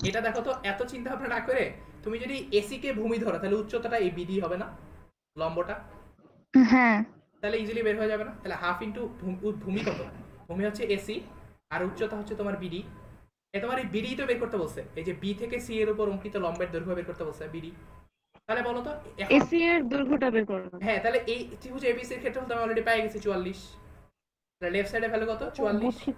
এটা দেখো তো, এত চিন্তা ভাবনা না করে তুমি যদি এসি কে ভূমি ধরো, তাহলে উচ্চতাটা এই বিডি হবে না, লম্বটা? হ্যাঁ, তাহলে ইজিলি বের হয়ে যাবে না? তাহলে হাফ ইনটু ভূমি কত? ভূমি হচ্ছে এসি, আর উচ্চতা হচ্ছে তোমার বিডি। এ তোমার এই বিডি তো বের করতে বলছে, এই যে বি থেকে সি এর উপর অঙ্কিত লম্বের দৈর্ঘ্য বের করতে বলছে, বিডি। তাহলে বলো তো এখন, এসি এর দৈর্ঘ্যটা বের করবে। হ্যাঁ, তাহলে এই ত্রিভুজ এবিসির ক্ষেত্রফল তো আমি অলরেডি পেয়ে গেছি 44। তাহলে লেফট সাইডে ভ্যালু কত? 44। বুঝছি।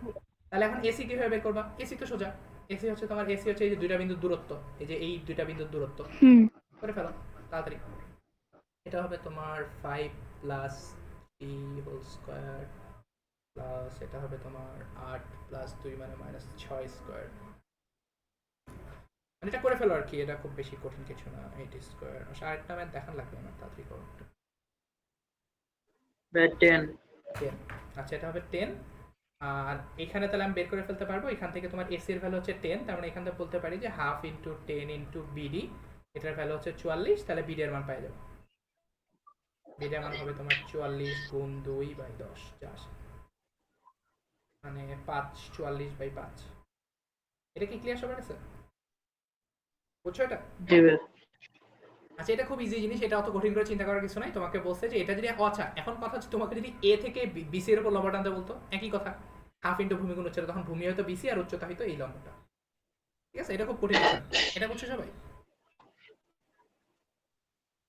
তাহলে এখন এসি কিভাবে বের করবা? এসি তো সোজা, এসি হচ্ছে তোমার, এসি হচ্ছে এই যে দুইটা বিন্দুর দূরত্ব, এই যে এই দুইটা বিন্দুর দূরত্ব হুম। করে ফেলো তাড়াতাড়ি। এটা হবে তোমার 5 প্লাস 3 হোল স্কয়ার প্লাস এটা হবে তোমার 8 প্লাস 2 মানে -6 স্কয়ার। মানে এটা করে ফেলো আর কি, এটা খুব বেশি কঠিন কিছু না। 8 স্কয়ার, আরেকটা ম্যাথ দেখান লাগবে না, তাড়াতাড়ি করো। 10। 10। আচ্ছা, এটা হবে 10। আর এখানে তাহলে আমি বের করে ফেলতে পারবো, এখান থেকে তোমার এসি এর ভ্যালু হচ্ছে 10, তার মানে এখান থেকে বলতে পারি যে হাফ ইনটু 10 ইনটু বিডি, এটার ভ্যালু হচ্ছে 44। তাহলে বিডি এর মান পেয়ে যাবো। বিডি এর মান হবে তোমার 44 গুণ 2/10, যা আসে মানে 5, 44/5। এটা কি ক্লিয়ার সবার কাছে? বুঝছো এটা? জি ভাই। আচ্ছা এটা খুব ইজি জিনিস, এটা অত কঠিন করে চিন্তা করার কিছু নাই। তোমাকে বলছে যে এটা যদি আচ্ছা এখন কথা হচ্ছে তোমাকে যদি এ থেকে বিসি এর উপর লম্বা টানতে বলতো, একই কথা, হাফ ইন্টু ভূমি গুণ উচ্চতা, তখন ভূমি হয়তো বিসি আর উচ্চতা হয়তো এই লম্বটা। ঠিক আছে, এটা খুব কঠিন কিছু না। এটা বুঝছো সবাই?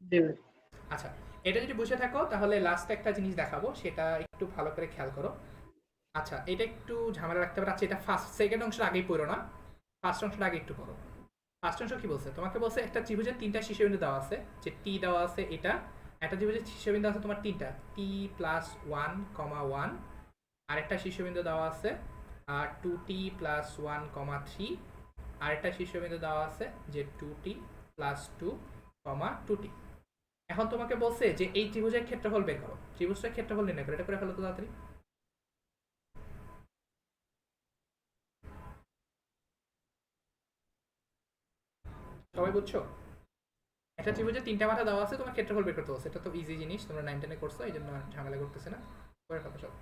জি ভাই। আচ্ছা এটা যদি বুঝে থাকো তাহলে লাস্ট একটা জিনিস দেখাবো, সেটা একটু ভালো করে খেয়াল করো। আচ্ছা এটা একটু ঝামেলা রাখতে পারে। আচ্ছা এটা ফার্স্ট সেকেন্ড অংশটা আগেই পড়ো না, ফার্স্ট অংশটা আগে একটু পড়ো। ফার্স্ট অংশ কি বলছে? তোমাকে বলছে একটা ত্রিভুজের তিনটা শীর্ষবিন্দু দেওয়া আছে, যে টি দেওয়া আছে এটা, একটা ত্রিভুজের শীর্ষবিন্দু আছে তোমার তিনটা, টি প্লাস 1,1, আরেকটা শীর্ষবিন্দু দেওয়া আছে 2t প্লাস 1,3, আরেকটা শীর্ষবিন্দু দেওয়া আছে যে 2t প্লাস 2,2t। এখন তোমাকে বলছে যে এই ত্রিভুজের ক্ষেত্রফল বের করো, ত্রিভুজটার ক্ষেত্রফল নির্ণয় করো। এটা করে ফেলো তো তাড়াতাড়ি। সবাই বুঝছো? একটা ত্রিভুজের তিনটা মাথা দেওয়া আছে, তোমার ক্ষেত্রফল বের করতে বলছে। এটা তো ইজি জিনিস, তোমরা 9-10 এ করছো, এই জন্য আর ঝামেলা করতেছে না, করে ফেলো সব।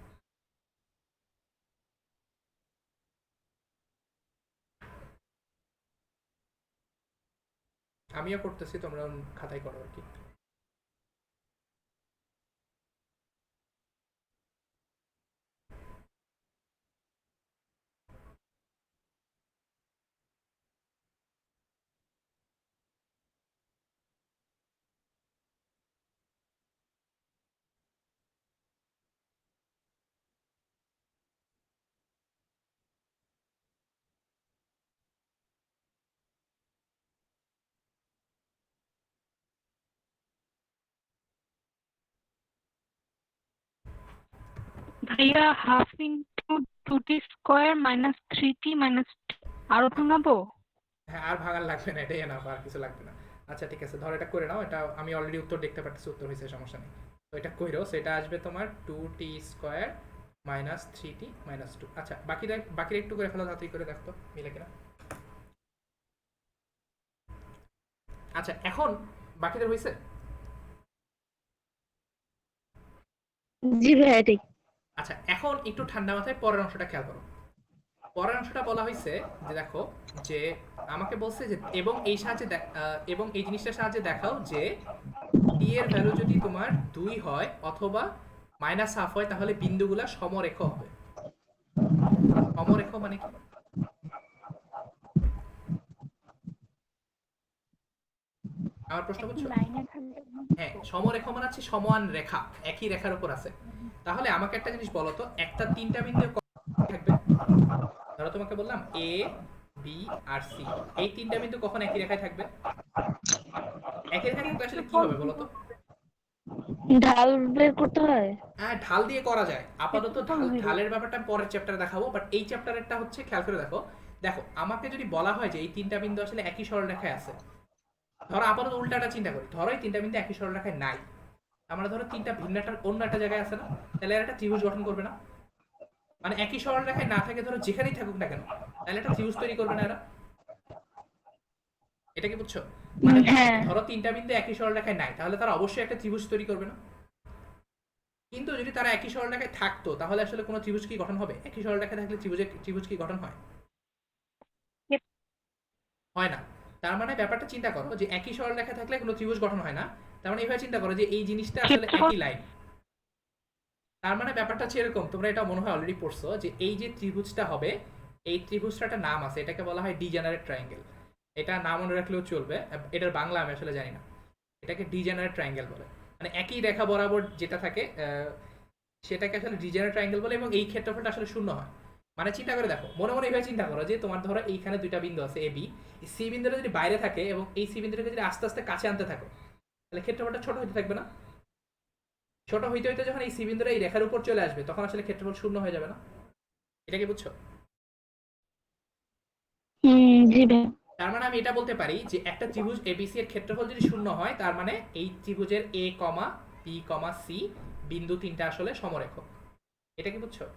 আমিও করতেছি, তোমরা খাতায় করো আর কি। ভাইয়া half into 2t square minus 3t minus আরো টু নেবো? হ্যাঁ আর ভাগার লাগবে না, এটাই না, আর কিছু লাগবে না। আচ্ছা ঠিক আছে, ধরো এটা করে নাও, এটা আমি অলরেডি উত্তর দেখতে পাচ্ছি, উত্তর হয়েছে, সমস্যা নেই। তো এটা কইরো, সেটা আসবে তোমার 2t square minus 3t minus 2। আচ্ছা বাকিটা একটু করে ফেলো, তাড়াতাড়ি করে দেখো তো মিলে কিনা। আচ্ছা এখন বাকিদের হয়েছে? জি ভাইয়া ঠিক। আচ্ছা এখন একটু ঠান্ডা মাথায় পরের অংশটা খেয়াল করো। পরের অংশটা বলা হয়েছে যে দেখো, যে আমাকে বলছে যে এবং এই সাহায্যে এবং এই জিনিসটার সাহায্যে দেখাও যে টি এর ভ্যালু যদি তোমার 2 হয় অথবা -1/2 হয়, তাহলে বিন্দুগুলা সমরেখ হবে। সমরেখ মানে কি? আমার প্রশ্ন বুঝছো? হ্যাঁ, সমরেখ মানে হচ্ছে সমান রেখা, একই রেখার উপর আছে। তাহলে আমাকে একটা জিনিস বলো তো, একটা তিনটা বিন্দু থাকবে, ধরো তোমাকে বললাম এ বি আর সি, এই তিনটা বিন্দু কখন একই রেখায় থাকবে? একই রেখায় থাকলে আসলে কি হবে বলো তো? ঢাল বের করতে হয়। হ্যাঁ ঢাল দিয়ে করা যায়, আপাতত ঢালের ব্যাপারটা আমি পরের চ্যাপ্টারে দেখাবো, বাট এই চ্যাপ্টারেরটা হচ্ছে খেয়াল করে দেখো। দেখো আমাকে যদি বলা হয় যে এই তিনটা বিন্দু আসলে একই সরলরেখায় আছে, ধরো আপাতত উল্টাটা চিন্তা করি, ধরো এই তিনটা বিন্দু একই সরলরেখায় নাই, আমরা ধরো তিনটা ভিন্ন একটা অন্য একটা জায়গায় আছে না, তাহলে এর একটা ত্রিভুজ গঠন করবে না? মানে একই সরলরেখায় না থাকে, ধরো যেখানেই থাকুক না কেন, তাহলে একটা ত্রিভুজ তৈরি করবে না এরা? এটা কি বুঝছো? মানে হ্যাঁ। ধরো তিনটা বিন্দু একই সরলরেখায় নাই, তাহলে তারা অবশ্যই একটা ত্রিভুজ তৈরি করবে না? কিন্তু যদি তারা একই সরলরেখায় থাকতো, তাহলে আসলে কোনো ত্রিভুজ কি গঠন হবে? একই সরলরেখায় থাকলে ত্রিভুজ কি গঠন হয়? হয় না। তার মানে ব্যাপারটা চিন্তা করো যে একই সরলরেখায় থাকলে কোনো ত্রিভুজ গঠন হয় না, তার মানে এইভাবে চিন্তা করো যে এই জিনিসটা আসলে একই লাইন। তার মানে ব্যাপারটা হচ্ছে এরকম, তোমরা এটা মনে হয় অলরেডি পড়ছো, যে এই যে ত্রিভুজটা হবে, এই ত্রিভুজটার একটা নাম আছে, এটাকে বলা হয় ডিজেনারেট ট্রায়াঙ্গেল। এটা নাম মনে রাখলেও চলবে, এটার বাংলা আমি আসলে জানি না। এটাকে ডিজেনারেট ট্রায়াঙ্গেল বলে, মানে একই রেখা বরাবর যেটা থাকে সেটাকে আসলে ডিজেনারেট ট্রায়াঙ্গেল বলে, এবং এই ক্ষেত্রফলটা আসলে শূন্য হয়। মানে চিন্তা করে দেখো, মনে মনে এইভাবে চিন্তা করো যে তোমার ধরো এইখানে দুইটা বিন্দু আছে এ বি, সি বিন্দুটা যদি বাইরে থাকে এবং এই সি বিন্দুটাকে যদি আস্তে আস্তে কাছে আনতে থাকো, তাহলে ক্ষেত্রফলটা ছোট হতে থাকবে না? ছোট হইতে হইতে যখন এই সি বিন্দুটা এই রেখার উপর চলে আসবে, তখন আসলে ক্ষেত্রফল শূন্য হয়ে যাবে না? এটা কি বুঝছো? জি ভাইয়া। তার মানে আমি এটা বলতে পারি যে একটা ত্রিভুজ এবিসি এর ক্ষেত্রফল যদি শূন্য হয়, তার মানে এই ত্রিভুজের এ কমা বি কমা সি বিন্দু তিনটা আসলে সমরেখ। এটা কি বুঝছো?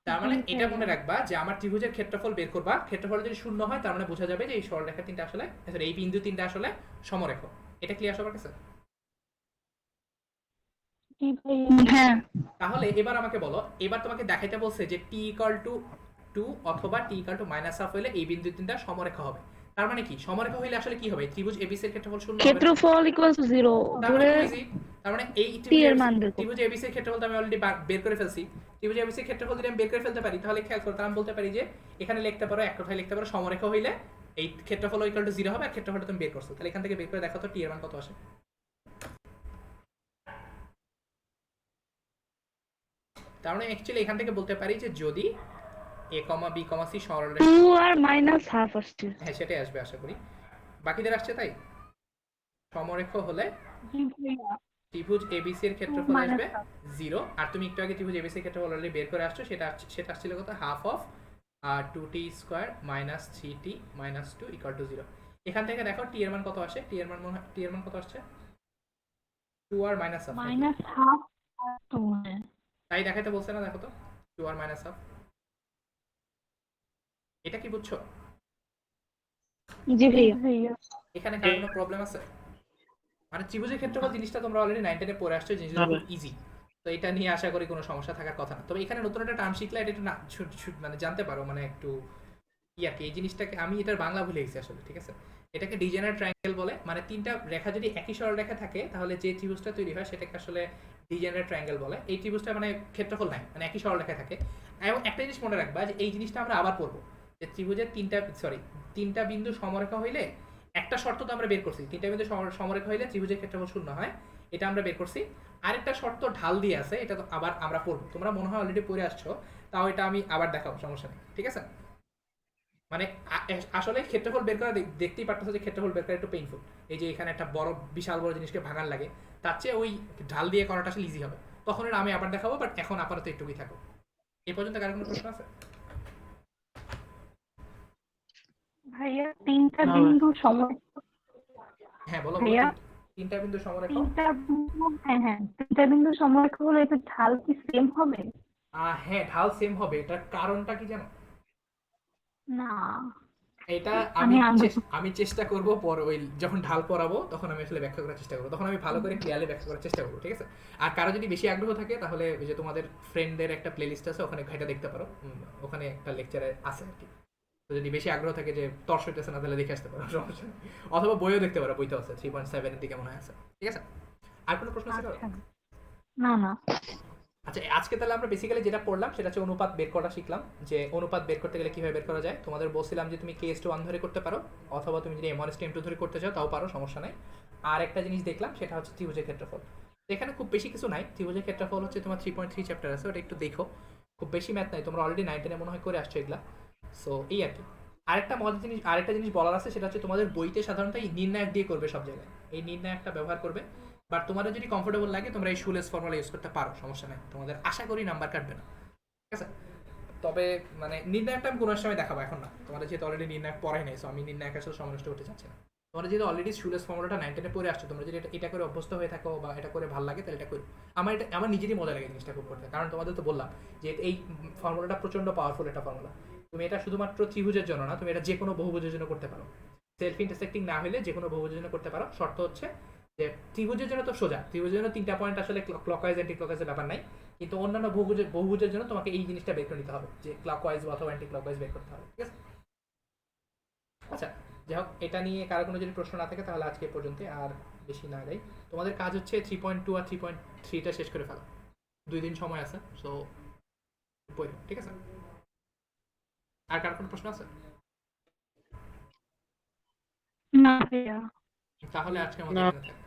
তার মানে এটা মনে রাখবা যে আমার ত্রিভুজের ক্ষেত্রফল বের করবা, ক্ষেত্রফল যদি শূন্য হয় তার মানে বোঝা যাবে যে এই সরলরেখা তিনটা আসলে, এই বিন্দু তিনটা আসলে সমরেখ। এটা ক্লিয়ার সবার কাছে? হ্যাঁ। তাহলে এবার আমাকে বলো, এবার তোমাকে দেখাইতে বলছে যে টি ইকুয়াল টু 2 অথবা টি ইকুয়াল টু -1/2 হলে এই বিন্দু তিনটা সমরেখা হবে। তার মানে কি সমরেখা হইলে আসলে কি হবে? ত্রিভুজ এবিসি এর ক্ষেত্রফল শূন্য হবে না? ক্ষেত্রফল ইকুয়ালস টু 0 তার মানে ধরে খুব easy। তার মানে এই t এর মান বের করো। ত্রিভুজ এবিসি এর ক্ষেত্রফল তো আমি অলরেডি বের করে ফেলছি। ত্রিভুজ এবিসি এর ক্ষেত্রফল যদি আমি বের করে ফেলতে পারি তাহলে খেয়াল করো, তাহলে আমি বলতে পারি যে এখানে লিখতে পারো, এক কথায় লিখতে পারো সমরেখা হইলে এই ক্ষেত্রফল ইকুয়াল টু 0 হবে আর ক্ষেত্রফলটা তুমি বের করছো। তাহলে এখান থেকে বের করে দেখো তো টি এর মান কত আসে। তার মানে অ্যাকচুয়ালি এখান থেকে বলতে পারি যে যদি a, b, c সরলরেখা 2 আর মাইনাস হাফ আসছে। হ্যাঁ সেটাই আসবে আশা করি। বাকিদের আসছে তাই? সমরেখা হলে জি ভাইয়া ত্রিভুজ এবিসি এর ক্ষেত্রফল আসবে 0 আর তুমি একটু আগে ত্রিভুজ এবিসি এর ক্ষেত্রফল অলরেডি বের করে আসছো, সেটা আসছিল কত? Half of 2t square minus 3t minus 2 equal to 0। এখান থেকে দেখো টি এর মান কত আসে? টি এর মান কত আসছে? 2 আর মাইনাস হাফ। মাইনাস হাফ আর 2 তাই দেখাইতে বলছে না, দেখো তো 2 আর মাইনাস হাফ। এটা কি বুঝছো? জি ভাইয়া। ভাইয়া এখানে কার কোনো প্রবলেম আছে? মানে ত্রিভুজের ক্ষেত্রফল জিনিসটা তোমরা অলরেডি 9 10 এ পড়ে আসছো, জিনিসটা খুব ইজি। তো এটা নিয়ে আশা করি কোনো সমস্যা থাকার কথা না। তবে এখানে নতুন একটা টার্ম শিখলে এটা একটু না মানে জানতে পারো, মানে একটু আর কি এই জিনিসটাকে আমি এটার বাংলা ভুলে গেছি আসলে, ঠিক আছে? এটাকে ডিজেনারেট ট্রায়াঙ্গেল বলে। মানে তিনটা রেখা যদি একই সরলরেখা থাকে তাহলে যে ত্রিভুজটা তৈরি হয় সেটাকে আসলে ডিজেনারেট ট্রায়াঙ্গেল বলে। এই ত্রিভুজটা মানে ক্ষেত্রফল নাই, মানে একই সরলরেখায় থাকে। এবং একটা জিনিস মনে রাখবা যে এই জিনিসটা আমরা আবার পড়বো, যে ত্রিভুজের তিনটা বিন্দু সমরেখা হইলে একটা শর্ত তো আমরা বের করছি, তিনটা বিন্দু সমরেখা হইলে ত্রিভুজের ক্ষেত্রফল শূন্য হয়, এটা আমরা বের করছি। আরেকটা শর্ত ঢাল দিয়ে আছে, এটা তো আবার আমরা পড়বো, তোমরা মনে হয় অলরেডি পড়ে আসছো, তাও এটা আমি আবার দেখাবো, সমস্যা নেই, ঠিক আছে? মানে আসলে ক্ষেত্রফল বের করা দেখতেই পারতেছো যে ক্ষেত্রফল বের করা একটু পেইনফুল। এই যে এখানে একটা বিশাল বড় জিনিসকে ভাঙার লাগে, তার চেয়ে ওই ঢাল দিয়ে করাটা আসলে ইজি হবে। তখন এটা আমি আবার দেখাবো, বাট এখন আপাতত একটুকুই থাকো। এই পর্যন্ত কারো কোনো প্রশ্ন আছে? ভাইয়া তিনটা বিন্দু সময় হ্যাঁ বলো ভাইয়া তিনটা বিন্দু সমরেখা। তিনটা বিন্দু সমরেখা হলে এটা ঢাল কি সেম হবে? হ্যাঁ ঢাল সেম হবে। এটার কারণটা কি জানো? না এটা আমি আমি চেষ্টা করব পর ওই যখন ঢাল পড়াবো তখন আমি আসলে ব্যাখ্যা করার চেষ্টা করবো, তখন আমি ভালো করে ক্লিয়ারলি ব্যাখ্যা করার চেষ্টা করবো, ঠিক আছে? আর কারো যদি বেশি আগ্রহ থাকে তাহলে ওই যে তোমাদের ফ্রেন্ডদের একটা প্লেলিস্ট আছে, ওখানে ঘাইটা দেখতে পারো, ওখানে একটা লেকচারে আছে আর কি। তো যদি বেশি আগ্রহ থাকে যে তর্স হইতেছে না তাহলে দেখে আসতে পারো, সমস্যা নেই। অথবা বইও দেখতে পারো, বইতে আছে 3.7 এর দিকে মনে হয় আছে, ঠিক আছে? আর কোনো প্রশ্ন আছে? আচ্ছা না না আচ্ছা আজকে তাহলে আমরা বেসিক্যালি যেটা পড়লাম সেটা হচ্ছে অনুপাত বের করা শিখলাম, যে অনুপাত বের করতে গেলে কিভাবে বের করা যায়। তোমাদের বলছিলাম যে তুমি k:1 ধরে করতে পারো, অথবা তুমি যদি m1:m2 ধরে করতে চাও তাও পারো, সমস্যা নাই। আর একটা জিনিস দেখলাম সেটা হচ্ছে ত্রিভুজের ক্ষেত্রফল। এখানে খুব বেশি কিছু নাই, ত্রিভুজের ক্ষেত্রফল হচ্ছে তোমার 3.3 চ্যাপ্টার আছে, ওটা একটু দেখো, খুব বেশি ম্যাথ নাই, তোমরা অলরেডি 9 10 মনে হয় করে আসছো এগুলা। সো এই আর কি। আরেকটা জিনিস বলার আছে, সেটা হচ্ছে তোমাদের বইতে সাধারণত এই নির্ণায়ক দিয়ে করবে সব জায়গায়, এই নির্ণায়কটা ব্যবহার করবে। বাট তোমাদের যদি কমফোর্টেবল লাগে তোমরা এই শুলেস ফর্মুলা ইউজ করতে পারো, সমস্যা নেই, তোমাদের আশা করি নাম্বার কাটবে না, ঠিক আছে? তবে মানে নির্ণায়কটা আমি কোনো সময় দেখাবো, এখন না। তোমাদের যেহেতু অলরেডি নির্ণায়ক পড়াই নাই, সো আমি নির্ণায়ক আসলে সময় নষ্ট করতে চাচ্ছি না। তোমরা যেহেতু অলরেডি শুলেস ফর্মুলাটা 9 10 পড়ে আসছো, তোমরা যদি এটা করে অভ্যস্ত হয়ে থাকো বা এটা করে ভালো লাগে তাহলে এটা করো। আমার নিজেরই মজা লাগে জিনিসটা খুব করতে, কারণ তোমাদের তো বললাম যে এই ফর্মুলাটা প্রচন্ড পাওয়ারফুল একটা ফর্মুলা। তুমি এটা শুধুমাত্র ত্রিভুজের জন্য না, তুমি এটা যে কোনো বহুভুজের জন্য করতে পারো। সেলফ ইন্টারসেক্টিং না হলে যে কোনো বহুভুজের জন্য করতে পারো। শর্ত হচ্ছে যে ত্রিভুজের জন্য তো সোজা, ত্রিভুজের জন্য 3টা পয়েন্ট আসলে ক্লকওয়াইজ অ্যান্টি ক্লকওয়াইজের ব্যাপার নাই, কিন্তু অন্যান্য বহুভুজের জন্য তোমাকে এই জিনিসটা বের করে নিতে হবে, যে ক্লকওয়াইজ অথবা অ্যান্টি ক্লকওয়াইজ বের করতে হবে, ঠিক আছে? আচ্ছা যাই হোক, এটা নিয়ে কারো কোনো যদি প্রশ্ন না থাকে তাহলে আজকে এ পর্যন্ত, আর বেশি না দেয়। তোমাদের কাজ হচ্ছে 3.2 আর 3.3টা শেষ করে ফেলা, 2 দিন সময় আছে, সো পড়ো, ঠিক আছে? আর কার কোনো প্রশ্ন আছে? না ভাইয়া তাহলে আজকে আমাদের না। এখানে থাক।